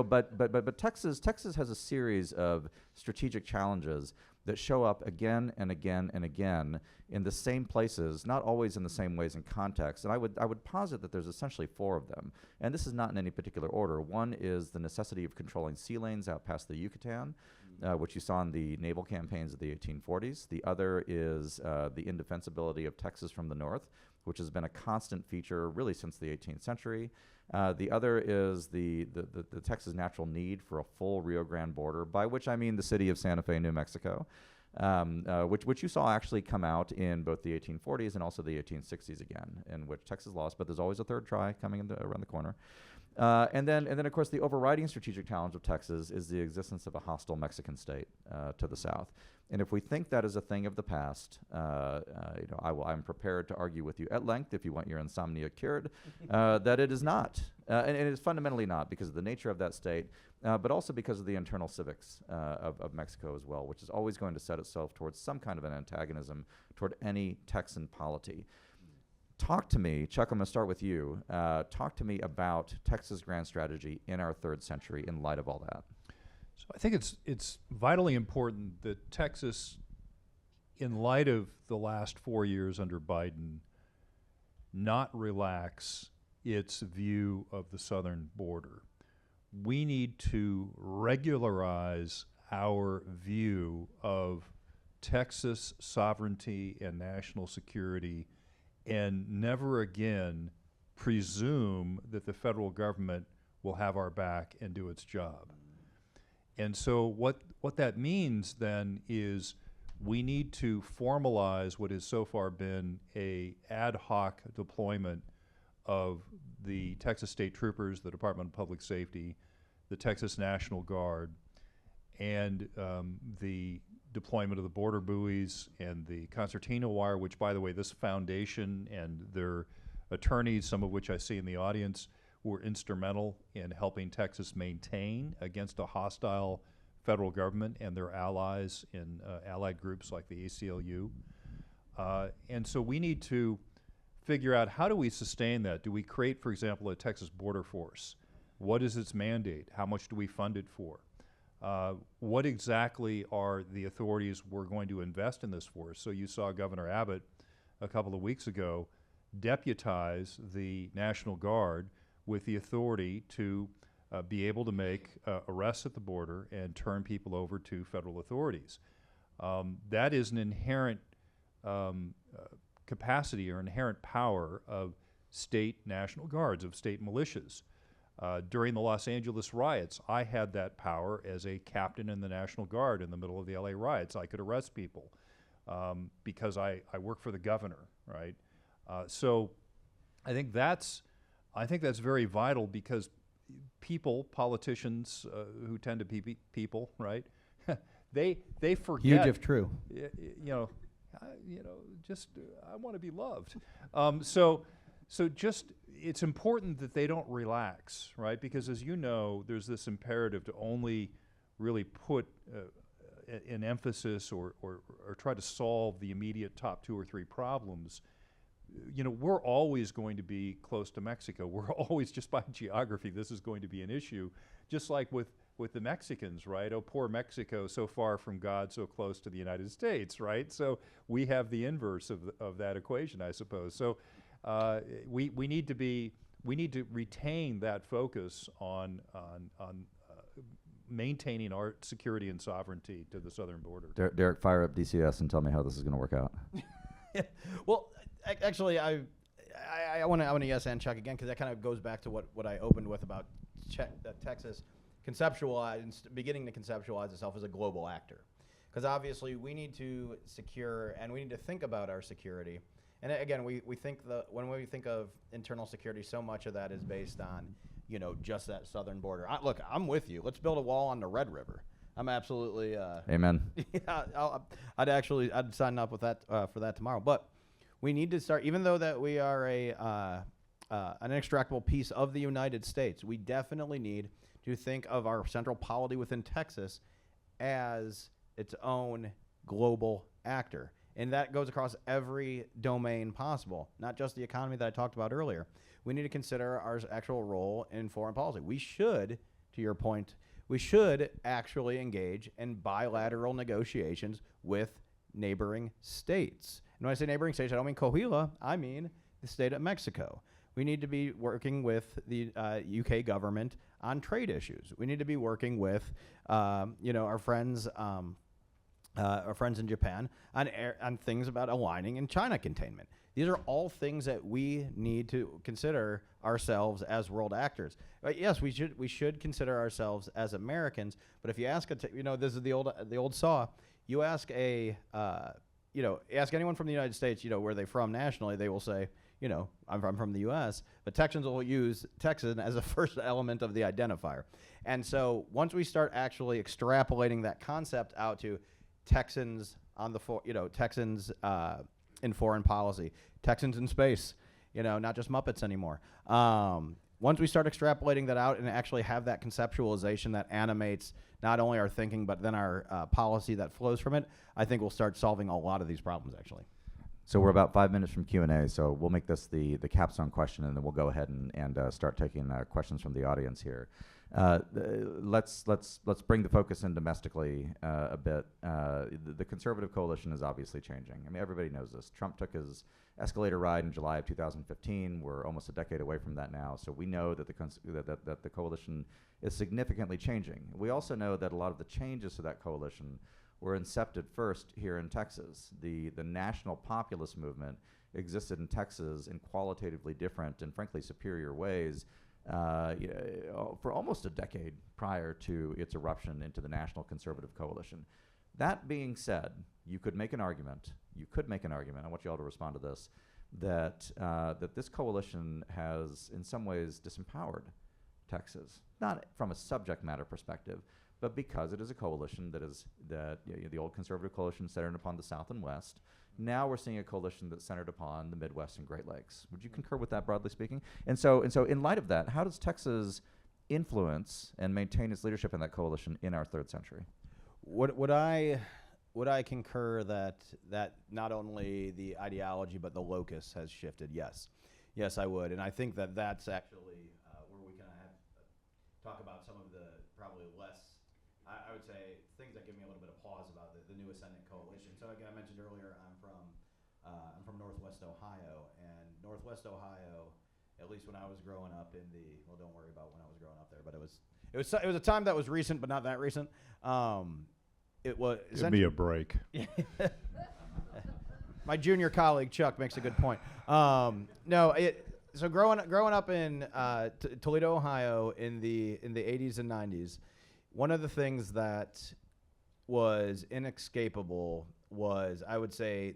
but Texas has a series of strategic challenges that show up again and again and again in the same places, not always in the same ways and contexts. And I would posit that there's essentially 4 of them. And this is not in any particular order. One is the necessity of controlling sea lanes out past the Yucatan, which you saw in the naval campaigns of the 1840s. The other is the indefensibility of Texas from the north, which has been a constant feature really since the 18th century. The other is the Texas natural need for a full Rio Grande border, by which I mean the city of Santa Fe, New Mexico, which you saw actually come out in both the 1840s and also the 1860s again, in which Texas lost, but there's always a third try coming around the corner. And then of course the overriding strategic challenge of Texas is the existence of a hostile Mexican state to the south. And if we think that is a thing of the past, I'm prepared to argue with you at length, if you want your insomnia cured, that it is not. And it is fundamentally not because of the nature of that state, but also because of the internal civics of Mexico as well, which is always going to set itself towards some kind of an antagonism toward any Texan polity. Talk to me, Chuck, I'm going to start with you. Talk to me about Texas grand strategy in our third century in light of all that. So I think it's vitally important that Texas, in light of the last 4 years under Biden, not relax its view of the southern border. we need to regularize our view of Texas sovereignty and national security and never again presume that the federal government will have our back and do its job. And so what that means then is we need to formalize what has so far been a ad hoc deployment of the Texas State Troopers, the Department of Public Safety, the Texas National Guard, and the deployment of the border buoys and the concertina wire, which, by the way, this foundation and their attorneys, some of which I see in the audience, were instrumental in helping Texas maintain against a hostile federal government and their allies in allied groups like the ACLU. And so we need to figure out, how do we sustain that? Do we create, for example, a Texas border force? What is its mandate? How much do we fund it for? What exactly are the authorities we're going to invest in this force? So you saw Governor Abbott a couple of weeks ago deputize the National Guard with the authority to be able to make arrests at the border and turn people over to federal authorities. That is an inherent capacity or inherent power of state National Guards, of state militias. During the Los Angeles riots, I had that power as a captain in the National Guard in the middle of the LA riots. I could arrest people because I work for the governor, right? So I think that's very vital, because politicians who tend to be people, right? they forget. Huge if true. Just I want to be loved. So just it's important that they don't relax, right? Because as you know, there's this imperative to only really put an emphasis or try to solve the immediate top 2 or 3 problems. We're always going to be close to Mexico. We're always, just by geography, this is going to be an issue, just like with the Mexicans, right? Oh, poor Mexico, so far from God, so close to the United States, right? So we have the inverse of that equation, I suppose. So we need to retain that focus on maintaining our security and sovereignty to the southern border. Derek, fire up DCS and tell me how this is going to work out. Well, actually, I want to yes and Chuck again, because that kind of goes back to what I opened with about Texas beginning to conceptualize itself as a global actor. Because obviously we need to secure and we need to think about our security. And again, we think when we think of internal security, so much of that is based on, just that southern border. Look, I'm with you. Let's build a wall on the Red River. I'm absolutely. Amen. Yeah, I'd sign up with that for that tomorrow. But we need to start, even though that we are an inextricable piece of the United States, we definitely need to think of our central polity within Texas as its own global actor. And that goes across every domain possible, not just the economy that I talked about earlier. We need to consider our actual role in foreign policy. We should, to your point, we should actually engage in bilateral negotiations with neighboring states. And when I say neighboring states, I don't mean Coahuila, I mean the state of Mexico. We need to be working with the UK government on trade issues. We need to be working with, our friends in Japan on things about aligning in China containment. These are all things that we need to consider ourselves as world actors. Yes, we should consider ourselves as Americans. But if you ask, this is the old saw. You ask ask anyone from the United States, where they're from nationally, they will say, I'm from the U.S., but Texans will use Texan as a first element of the identifier. And so once we start actually extrapolating that concept out to Texans Texans in foreign policy, Texans in space, not just Muppets anymore. Once we start extrapolating that out and actually have that conceptualization that animates not only our thinking but then our policy that flows from it, I think we'll start solving a lot of these problems, actually. So we're about 5 minutes from Q&A, so we'll make this the capstone question, and then we'll go ahead and start taking questions from the audience here. Let's bring the focus in domestically a bit. The conservative coalition is obviously changing. I mean, everybody knows this. Trump took his escalator ride in July of 2015. We're almost a decade away from that now, so we know that that the coalition is significantly changing. We also know that a lot of the changes to that coalition were incepted first here in Texas. The national populist movement existed in Texas in qualitatively different and frankly superior ways for almost a decade prior to its eruption into the National Conservative Coalition. That being said, you could make an argument, I want you all to respond to this, that this coalition has in some ways disempowered Texas, not from a subject matter perspective, but because it is a coalition the old conservative coalition centered upon the South and West. Now we're seeing a coalition that's centered upon the Midwest and Great Lakes. Would you concur with that, broadly speaking? And so in light of that, how does Texas influence and maintain its leadership in that coalition in our third century? Would I concur that not only the ideology but the locus has shifted? Yes, I would, and I think that's actually where we kind of talk about some of the probably less, I would say, things that give me a little bit of pause about the new ascendant coalition. So again, I mentioned earlier, I'm from Northwest Ohio, and Northwest Ohio, at least when I was growing up don't worry about when I was growing up there, but it was a time that was recent, but not that recent. It was Give me a break. My junior colleague Chuck makes a good point. So growing up in Toledo, Ohio, in the 80s and 90s, one of the things that was inescapable was, I would say,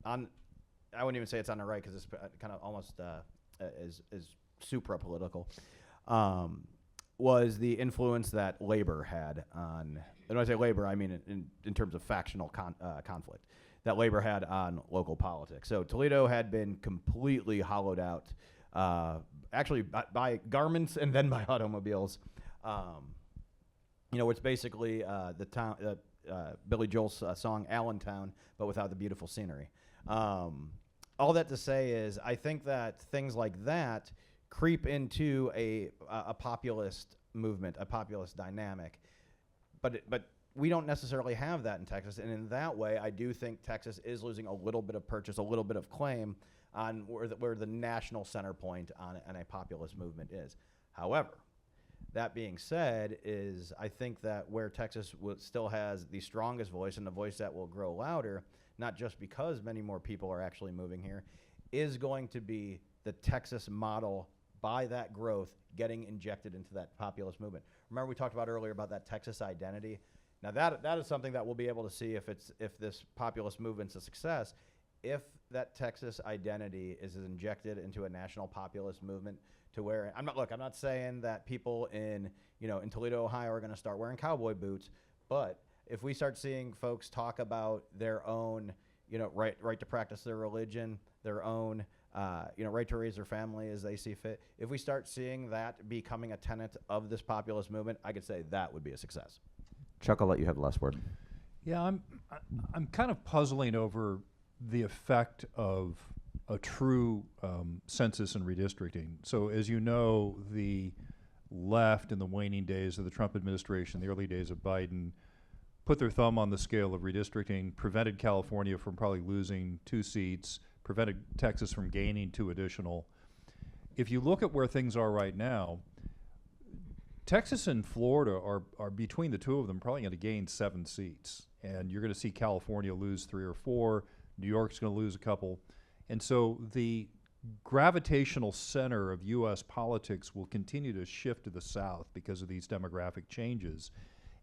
I wouldn't even say it's on the right because it's kind of almost is supra-political, was the influence that labor had on, and when I say labor, I mean in terms of factional conflict, that labor had on local politics. So Toledo had been completely hollowed out, actually by garments and then by automobiles. It's basically the town, Billy Joel's song Allentown, but without the beautiful scenery. All that to say is, I think that things like that creep into a populist movement, a populist dynamic, but we don't necessarily have that in Texas, and in that way, I do think Texas is losing a little bit of purchase, a little bit of claim on where the national center point on a populist movement is. However, that being said, I think that where Texas still has the strongest voice and the voice that will grow louder, not just because many more people are actually moving here, is going to be the Texas model by that growth getting injected into that populist movement. Remember we talked about earlier about that Texas identity? Now that is something that we'll be able to see if this populist movement's a success, if that Texas identity is injected into a national populist movement to where, I'm not saying that people in Toledo, Ohio are going to start wearing cowboy boots, but if we start seeing folks talk about their own, right to practice their religion, their own, right to raise their family as they see fit, if we start seeing that becoming a tenet of this populist movement, I could say that would be a success. Chuck, I'll let you have the last word. Yeah, I'm kind of puzzling over the effect of a true census and redistricting. So as you know, the left in the waning days of the Trump administration, the early days of Biden, put their thumb on the scale of redistricting, prevented California from probably losing 2 seats, prevented Texas from gaining 2 additional. If you look at where things are right now, Texas and Florida are between the two of them probably going to gain 7 seats. And you're going to see California lose 3 or 4. New York's going to lose a couple. And so the gravitational center of U.S. politics will continue to shift to the south because of these demographic changes.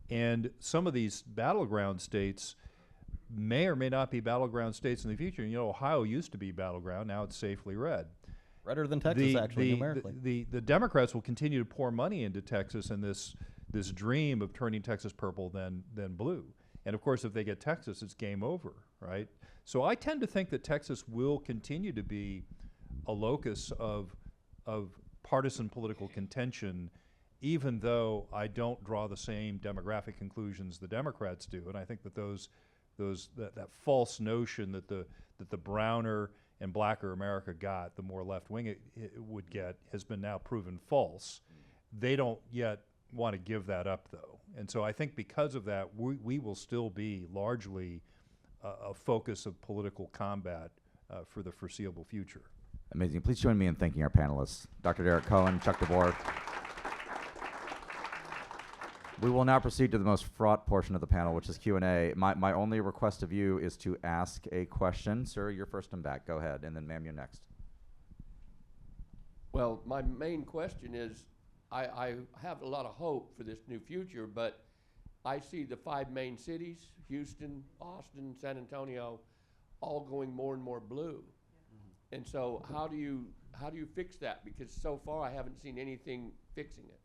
And some of these battleground states may or may not be battleground states in the future. Ohio used to be battleground. Now it's safely red. Redder than Texas, actually, numerically. The Democrats will continue to pour money into Texas and this dream of turning Texas purple than blue. And of course, if they get Texas, it's game over, right? So I tend to think that Texas will continue to be a locus of partisan political contention, even though I don't draw the same demographic conclusions the Democrats do. And I think that that false notion that the browner and blacker America got, the more left wing it would get, has been now proven false. They don't yet want to give that up, though. And so I think because of that, we will still be largely a focus of political combat for the foreseeable future. Amazing. Please join me in thanking our panelists, Dr. Derek Cohen, Chuck DeVore. We will now proceed to the most fraught portion of the panel, which is Q&A. My only request of you is to ask a question. Sir, you're first and back. Go ahead. And then ma'am, you're next. Well, my main question is, I have a lot of hope for this new future, but I see the 5 main cities, Houston, Austin, San Antonio, all going more and more blue. And so how do you fix that? Because so far I haven't seen anything fixing it.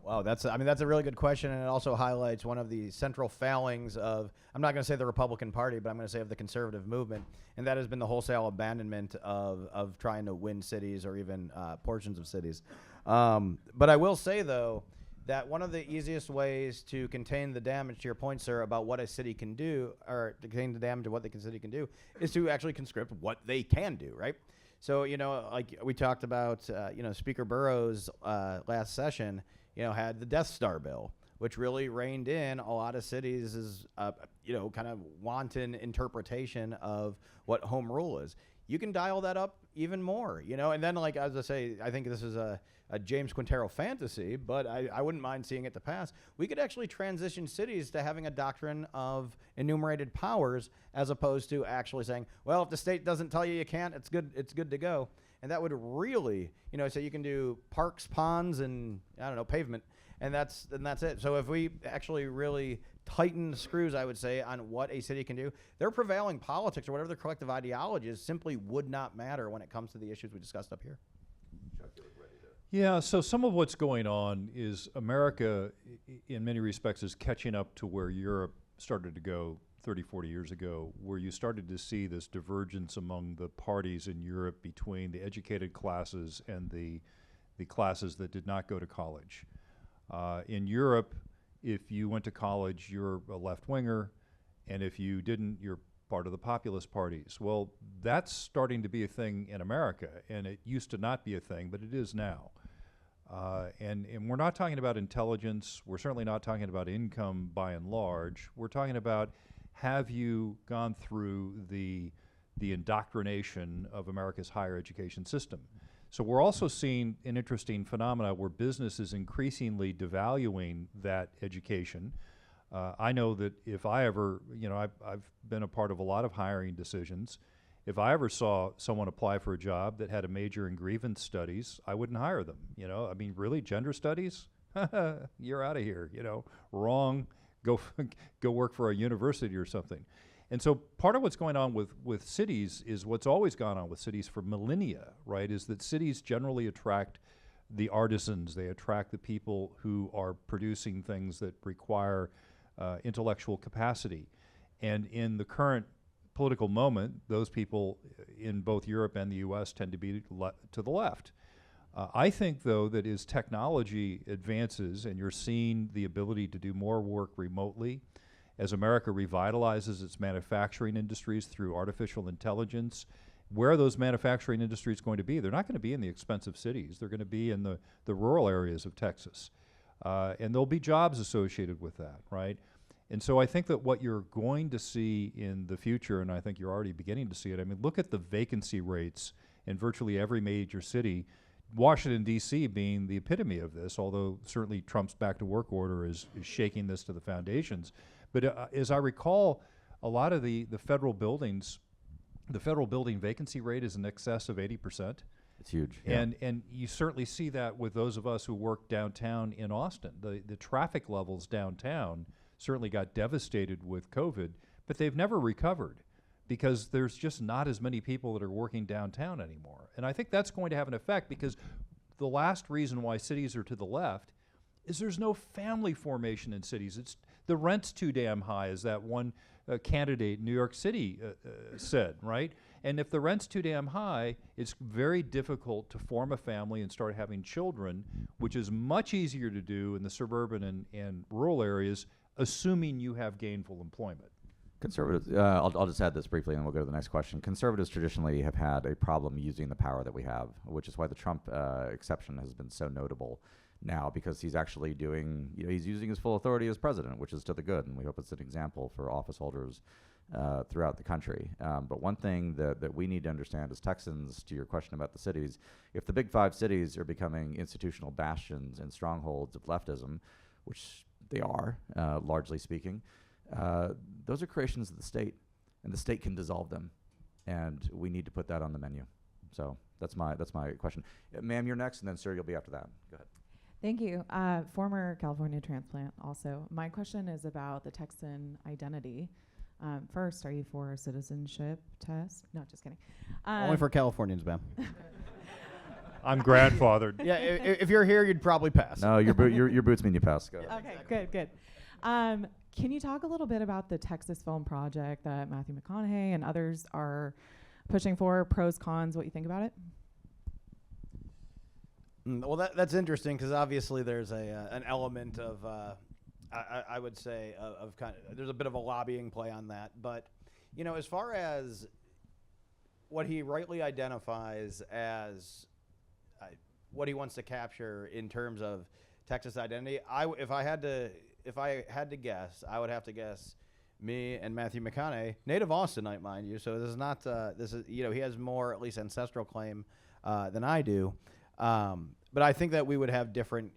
Wow, that's a really good question, and it also highlights one of the central failings of, I'm not going to say the Republican Party, but I'm going to say of the conservative movement, and that has been the wholesale abandonment of trying to win cities or even portions of cities. But I will say, though, that one of the easiest ways to contain the damage, to your point, sir, about what a city can do, or to contain the damage of what the city can do, is to actually conscript what they can do, right? So, like we talked about, Speaker Burrows last session, had the Death Star bill, which really reined in a lot of cities' kind of wanton interpretation of what home rule is. You can dial that up even more, and then, like, as I say, I think this is a James Quintero fantasy, but I wouldn't mind seeing it to pass. We could actually transition cities to having a doctrine of enumerated powers, as opposed to actually saying, well, if the state doesn't tell you can't, it's good to go. And that would really, so you can do parks, ponds, and pavement, and that's it. So if we actually really tighten the screws, I would say, on what a city can do, their prevailing politics or whatever their collective ideology is simply would not matter when it comes to the issues we discussed up here. Yeah, so some of what's going on is America, in many respects, is catching up to where Europe started to go 30, 40 years ago, where you started to see this divergence among the parties in Europe between the educated classes and the classes that did not go to college. In Europe, if you went to college, you're a left-winger, and if you didn't, you're part of the populist parties. Well, that's starting to be a thing in America, and it used to not be a thing, but it is now. And we're not talking about intelligence. We're certainly not talking about income by and large. We're talking about, have you gone through the indoctrination of America's higher education system? So we're also seeing an interesting phenomena where business is increasingly devaluing that education. I know that if I ever, I've been a part of a lot of hiring decisions. If I ever saw someone apply for a job that had a major in grievance studies, I wouldn't hire them. Really, gender studies? You're out of here. Wrong. Go work for a university or something. And so part of what's going on with cities is what's always gone on with cities for millennia, right, is that cities generally attract the artisans. They attract the people who are producing things that require intellectual capacity. And in the current political moment, those people in both Europe and the U.S. tend to be to the left. I think, though, that as technology advances and you're seeing the ability to do more work remotely, as America revitalizes its manufacturing industries through artificial intelligence, where are those manufacturing industries going to be? They're not going to be in the expensive cities. They're going to be in the rural areas of Texas. And there'll be jobs associated with that, right? And so I think that what you're going to see in the future, and I think you're already beginning to see it, look at the vacancy rates in virtually every major city, Washington, D.C. being the epitome of this, although certainly Trump's back-to-work order is shaking this to the foundations. But as I recall, a lot of the federal buildings, the federal building vacancy rate is in excess of 80%. It's huge. Yeah. And you certainly see that with those of us who work downtown in Austin. The traffic levels downtown certainly got devastated with COVID, but they've never recovered because there's just not as many people that are working downtown anymore. And I think that's going to have an effect because the last reason why cities are to the left is there's no family formation in cities. It's the rent's too damn high, as that one candidate in New York City said, right? And if the rent's too damn high, it's very difficult to form a family and start having children, which is much easier to do in the suburban and rural areas, assuming you have gainful employment. Conservatives, I'll just add this briefly and we'll go to the next question. Conservatives traditionally have had a problem using the power that we have, which is why the Trump exception has been so notable. now because he's actually doing, he's using his full authority as president, which is to the good, and we hope it's an example for office holders throughout the country. But one thing that we need to understand as Texans, to your question about the cities, if the big 5 cities are becoming institutional bastions and strongholds of leftism, which they are, largely speaking, those are creations of the state, and the state can dissolve them, and we need to put that on the menu. So that's my question. Ma'am, you're next, and then sir, you'll be after that. Go ahead. Thank you. Former California transplant also. My question is about the Texan identity. First, are you for a citizenship test? No, just kidding. Only for Californians, ma'am. I'm grandfathered. Yeah, if you're here, you'd probably pass. No, your boots mean you pass. Go ahead. Okay, good. Can you talk a little bit about the Texas Film Project that Matthew McConaughey and others are pushing for? Pros, cons, what you think about it? Well, that's interesting because obviously there's an element of, I would say, of kind of, there's a bit of a lobbying play on that. But, as far as what he rightly identifies as what he wants to capture in terms of Texas identity, if I had to guess, I would have to guess me and Matthew McConaughey, native Austinite, mind you. So this is not he has more, at least, ancestral claim than I do. But I think that we would have different,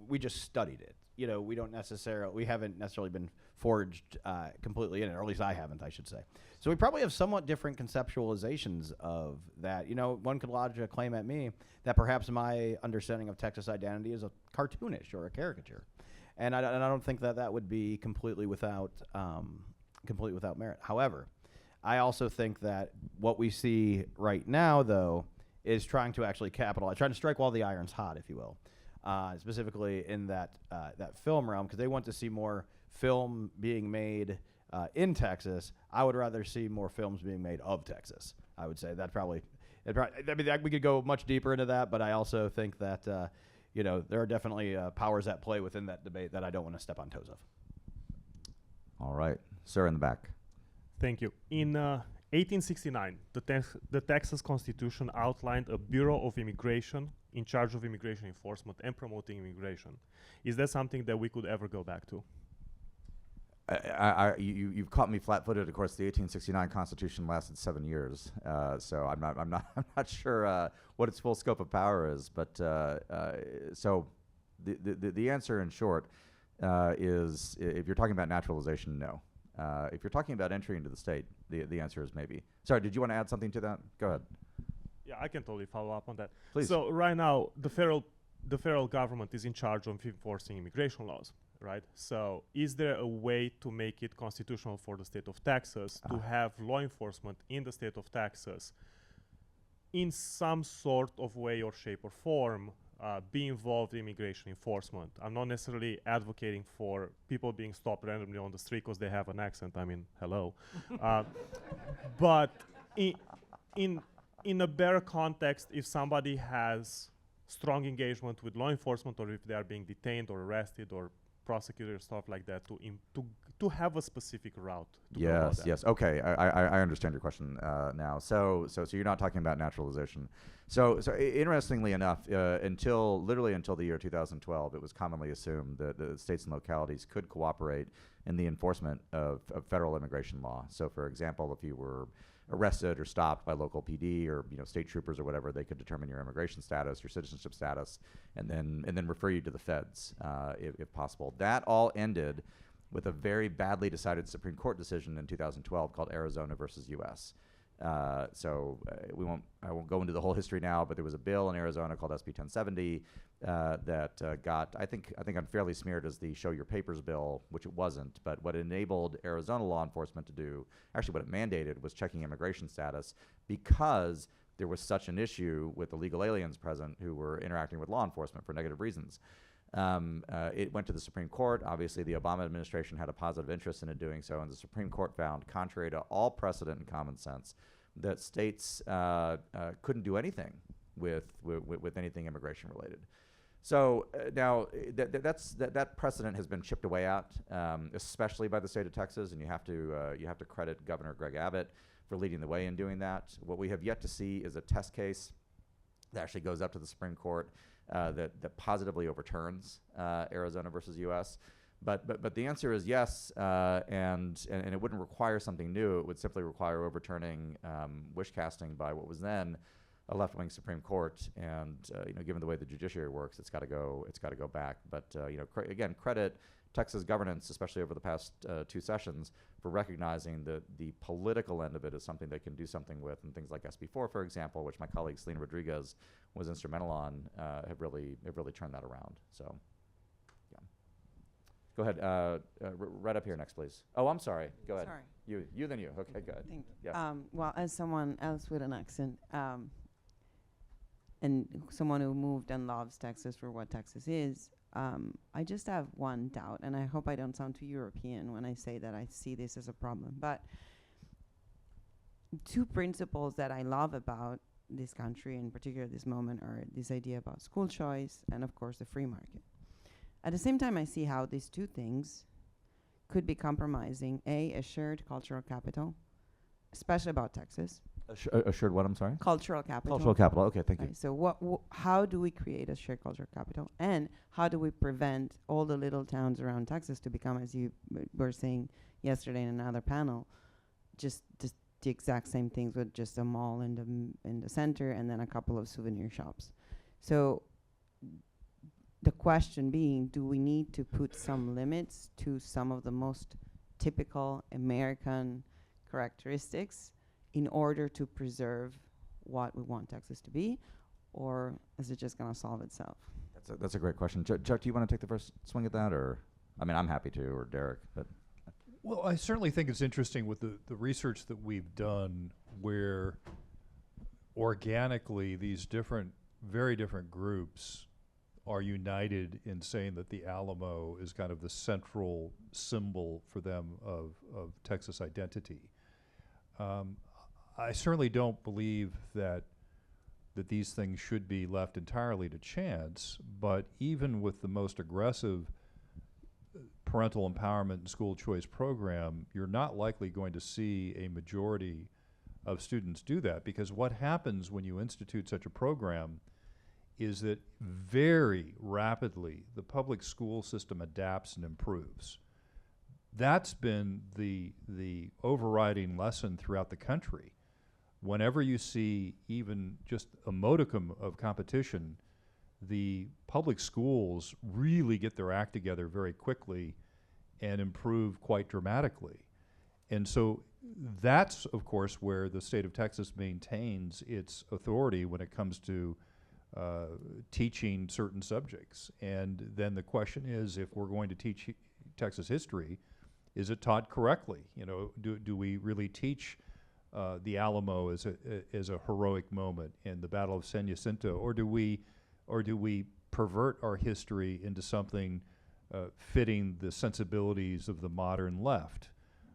we just studied it. We haven't necessarily been forged completely in it, or at least I haven't, I should say. So we probably have somewhat different conceptualizations of that. One could lodge a claim at me that perhaps my understanding of Texas identity is a cartoonish or a caricature. And I don't think that would be completely without merit. However, I also think that what we see right now, though, is trying to actually capitalize, trying to strike while the iron's hot, if you will, specifically in that film realm, because they want to see more film being made in Texas. I would rather see more films being made of Texas. I would say we could go much deeper into that, but I also think that there are definitely powers at play within that debate that I don't want to step on toes of. All right, sir in the back. Thank you. In 1869, the Texas Constitution outlined a Bureau of Immigration in charge of immigration enforcement and promoting immigration. Is that something that we could ever go back to? You've caught me flat-footed. Of course, the 1869 Constitution lasted 7 years, so I'm not sure what its full scope of power is. But so the answer, in short, is if you're talking about naturalization, no. If you're talking about entry into the state, the answer is maybe. Sorry, did you want to add something to that? Go ahead. Yeah, I can totally follow up on that. Please. So right now, the federal government is in charge of enforcing immigration laws, right? So is there a way to make it constitutional for the state of Texas to have law enforcement in the state of Texas in some sort of way or shape or form be involved in immigration enforcement? I'm not necessarily advocating for people being stopped randomly on the street because they have an accent. I mean, hello. But in a better context, if somebody has strong engagement with law enforcement, or if they are being detained or arrested or prosecuted, stuff like that, to have a specific route. Yes. Okay, I understand your question now. So you're not talking about naturalization. So interestingly enough, until the year 2012, it was commonly assumed that the states and localities could cooperate in the enforcement of federal immigration law. So, for example, if you were arrested or stopped by local PD or state troopers or whatever, they could determine your immigration status, your citizenship status, and then refer you to the feds if possible. That all ended with a very badly decided Supreme Court decision in 2012 called Arizona versus U.S. I won't go into the whole history now, but there was a bill in Arizona called SB 1070 that got, I think unfairly smeared as the show your papers bill, which it wasn't. But what it enabled Arizona law enforcement to do, actually what it mandated, was checking immigration status, because there was such an issue with illegal aliens present who were interacting with law enforcement for negative reasons. It went to the Supreme Court. Obviously, the Obama administration had a positive interest in it doing so, and the Supreme Court found, contrary to all precedent and common sense, that states couldn't do anything with anything immigration related. So now that precedent has been chipped away at, especially by the state of Texas, and you have to credit Governor Greg Abbott for leading the way in doing that. What we have yet to see is a test case that actually goes up to the Supreme Court that positively overturns Arizona versus U.S. But the answer is yes, and it wouldn't require something new. It would simply require overturning wish casting by what was then a left-wing Supreme Court. And given the way the judiciary works, it's got to go back. But again, credit Texas governance, especially over the past 2 sessions, for recognizing that the political end of it is something they can do something with, and things like SB4, for example, which my colleague Selena Rodriguez was instrumental on, have really turned that around. So, yeah. Go ahead, right up here next, please. Oh, I'm sorry. Go ahead. Sorry. You then you. Okay, go ahead. Thank you. Yeah. Well, as someone else with an accent, and someone who moved and loves Texas for what Texas is, I just have one doubt, and I hope I don't sound too European when I say that I see this as a problem. But 2 principles that I love about this country, in particular this moment, are this idea about school choice and, of course, the free market. At the same time, I see how these 2 things could be compromising, a shared cultural capital, especially about Texas. Assured what? I'm sorry? Cultural capital. Cultural capital. Okay, thank you. Right, so how do we create a shared cultural capital, and how do we prevent all the little towns around Texas to become, as you were saying yesterday in another panel, just the exact same things with just a mall in the center and then a couple of souvenir shops? So the question being, do we need to put some limits to some of the most typical American characteristics in order to preserve what we want Texas to be, or is it just going to solve itself? That's a great question. Chuck, do you want to take the first swing at that, or I mean, I'm happy to, or Derek, but. Well, I certainly think it's interesting with the research that we've done, where organically these very different groups are united in saying that the Alamo is kind of the central symbol for them of Texas identity. I certainly don't believe that these things should be left entirely to chance, but even with the most aggressive parental empowerment and school choice program, you're not likely going to see a majority of students do that, because what happens when you institute such a program is that very rapidly the public school system adapts and improves. That's been the overriding lesson throughout the country. Whenever you see even just a modicum of competition, the public schools really get their act together very quickly and improve quite dramatically. And so that's, of course, where the state of Texas maintains its authority when it comes to teaching certain subjects. And then the question is, if we're going to teach Texas history, is it taught correctly? Do we really teach the Alamo as a heroic moment in the Battle of San Jacinto, or do we pervert our history into something fitting the sensibilities of the modern left?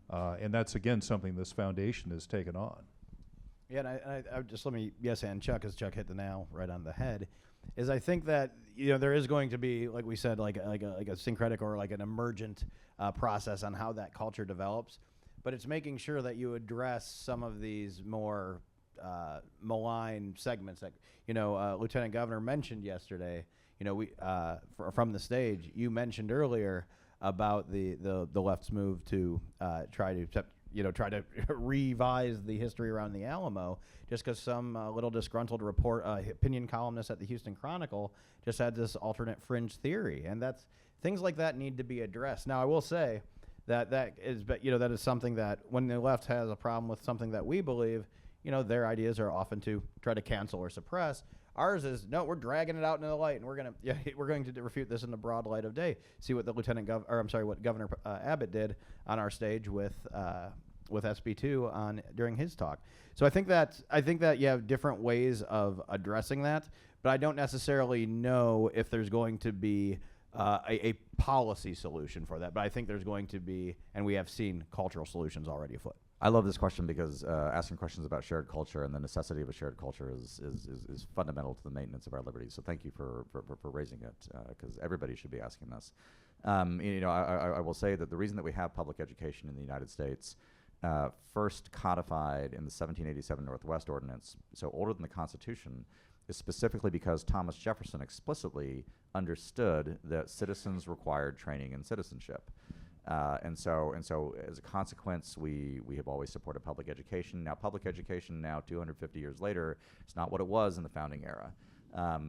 And that's, again, something this foundation has taken on. Yeah, and I just and Chuck, as Chuck hit the nail right on the head, is I think that there is going to be, like we said, like a syncretic or like an emergent process on how that culture develops, but it's making sure that you address some of these more malign segments that Lieutenant Governor mentioned yesterday. From the stage, you mentioned earlier about the left's move to try to revise the history around the Alamo, just because some little disgruntled opinion columnist at the Houston Chronicle just had this alternate fringe theory, and things like that need to be addressed. Now, I will say that is something that when the left has a problem with something that we believe, their ideas are often to try to cancel or suppress. Ours is, no, we're dragging it out into the light, and we're going to refute this in the broad light of day. See what what Governor Abbott did on our stage with SB2 during his talk. So I think that you have different ways of addressing that, but I don't necessarily know if there's going to be a policy solution for that. But I think there's going to be, and we have seen cultural solutions already afoot. I love this question because asking questions about shared culture and the necessity of a shared culture is fundamental to the maintenance of our liberties. So thank you for raising it, because everybody should be asking this. I will say that the reason that we have public education in the United States, first codified in the 1787 Northwest Ordinance, so older than the Constitution, is specifically because Thomas Jefferson explicitly understood that citizens required training in citizenship. And so as a consequence, we have always supported public education. Now, public education now, 250 years later, it's not what it was in the founding era.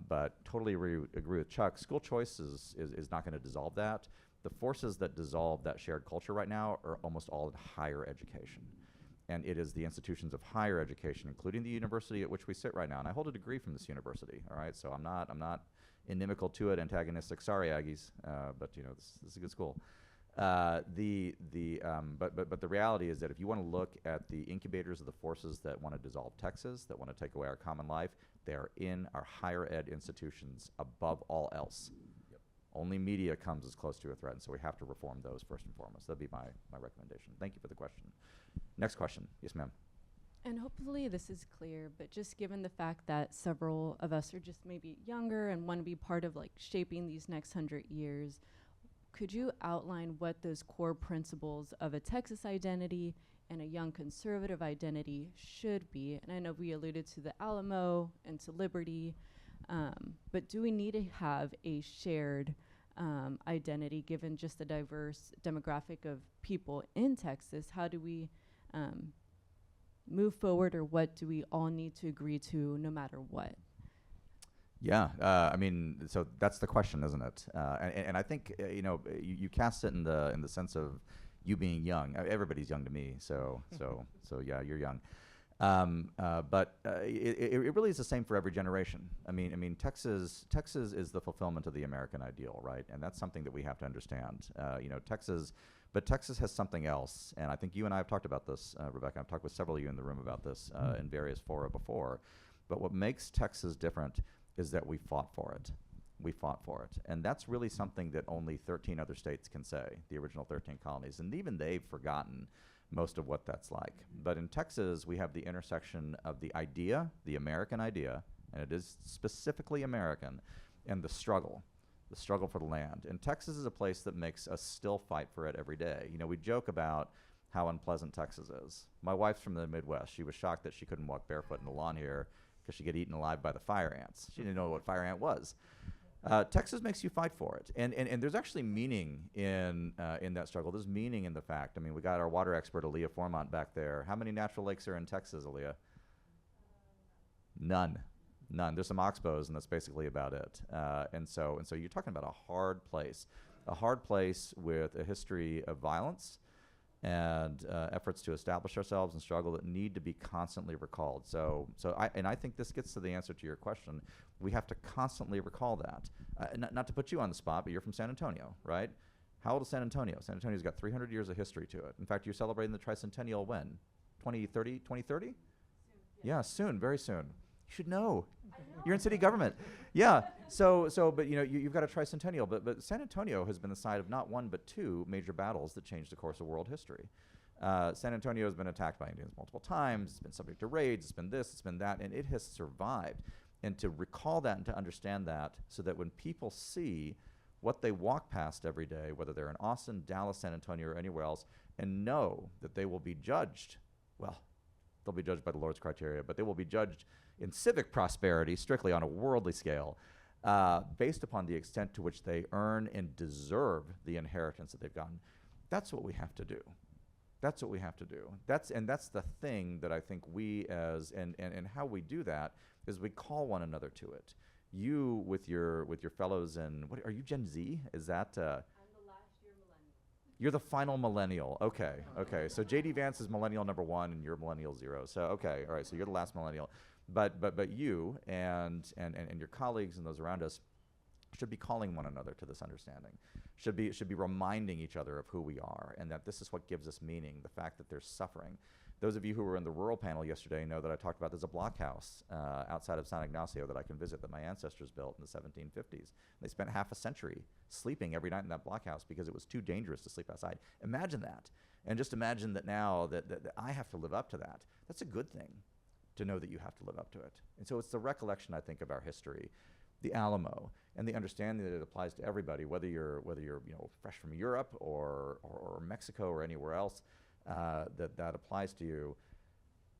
But totally agree with Chuck. School choice is not going to dissolve that. The forces that dissolve that shared culture right now are almost all in higher education. And it is the institutions of higher education, including the university at which we sit right now. And I hold a degree from this university, all right? So I'm not inimical to it, antagonistic. Sorry, Aggies, but you know, this is a good school. But the reality is that if you want to look at the incubators of the forces that want to dissolve Texas, that want to take away our common life, they are in our higher ed institutions above all else. Yep. Only media comes as close to a threat, and so we have to reform those first and foremost. That'd be my recommendation. Thank you for the question. Next question. Yes, ma'am. And hopefully this is clear, but just given the fact that several of us are just maybe younger and want to be part of like shaping these next 100 years, could you outline what those core principles of a Texas identity and a young conservative identity should be? And I know we alluded to the Alamo and to liberty, but do we need to have a shared identity given just the diverse demographic of people in Texas? How do we move forward, or what do we all need to agree to no matter what? Yeah, I mean, so that's the question, isn't it? And I think you know, you cast it in the sense of you being young. Everybody's young to me, so yeah, you're young. But it really is the same for every generation. I mean, Texas is the fulfillment of the American ideal, right? And that's something that we have to understand. You know, Texas has something else, and I think you and I have talked about this, Rebecca. I've talked with several of you in the room about this in various fora before. But what makes Texas different is that we fought for it. We fought for it. And that's really something that only 13 other states can say, the original 13 colonies. And even they've forgotten most of what that's like. But in Texas, we have the intersection of the idea, the American idea, and it is specifically American, and the struggle for the land. And Texas is a place that makes us still fight for it every day. You know, we joke about how unpleasant Texas is. My wife's from the Midwest. She was shocked that she couldn't walk barefoot in the lawn here because she'd get eaten alive by the fire ants. She didn't know what fire ant was. Texas makes you fight for it. And there's actually meaning in that struggle. There's meaning in the fact. I mean, we got our water expert, Aaliyah Formont, back there. How many natural lakes are in Texas, Aaliyah? None. There's some oxbows, and that's basically about it. And so you're talking about a hard place with a history of violence and efforts to establish ourselves and struggle that need to be constantly recalled. So I think this gets to the answer to your question. We have to constantly recall that. Not to put you on the spot, but you're from San Antonio, right? How old is San Antonio? San Antonio's got 300 years of history to it. In fact, you're celebrating the tricentennial when? 2030? 2030? Soon, yeah, soon, very soon. You should know. You're in city government. Yeah. But you know, you've got a tricentennial. But San Antonio has been the site of not one but two major battles that changed the course of world history. San Antonio has been attacked by Indians multiple times. It's been subject to raids. It's been this. It's been that, and it has survived. And to recall that and to understand that, so that when people see what they walk past every day, whether they're in Austin, Dallas, San Antonio, or anywhere else, and know that they will be judged, well, they'll be judged by the Lord's criteria, but they will be judged in civic prosperity, strictly on a worldly scale, based upon the extent to which they earn and deserve the inheritance that they've gotten. That's what we have to do. That's what we have to do. That's the thing that I think we and how we do that is we call one another to it. You with your fellows in, what are you, Gen Z? Is that? I'm the last year millennial. You're the final millennial. Okay. So JD Vance is millennial number 1, and you're millennial 0. So okay, all right. So you're the last millennial. But you and your colleagues and those around us should be calling one another to this understanding. Should be reminding each other of who we are, and that this is what gives us meaning, the fact that there's suffering. Those of you who were in the rural panel yesterday know that I talked about there's a blockhouse outside of San Ignacio that I can visit that my ancestors built in the 1750s. They spent half a century sleeping every night in that blockhouse because it was too dangerous to sleep outside. Imagine that. And just imagine that now that I have to live up to that. That's a good thing, to know that you have to live up to it. And so it's the recollection, I think, of our history, the Alamo, and the understanding that it applies to everybody, whether you're fresh from Europe or Mexico or anywhere else, that applies to you.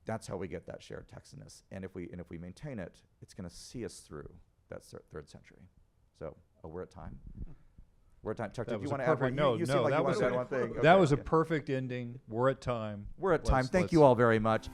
That's how we get that shared Texanness. And if we maintain it, it's going to see us through that third century. So we're at time. We're at time. Chuck, That did you was want a to add perfect- one? no, You no, seem like that you was wanted to a- add one thing. That Okay, was a okay. perfect ending. We're at time. We're at time. Let's- Thank you let's- all very much.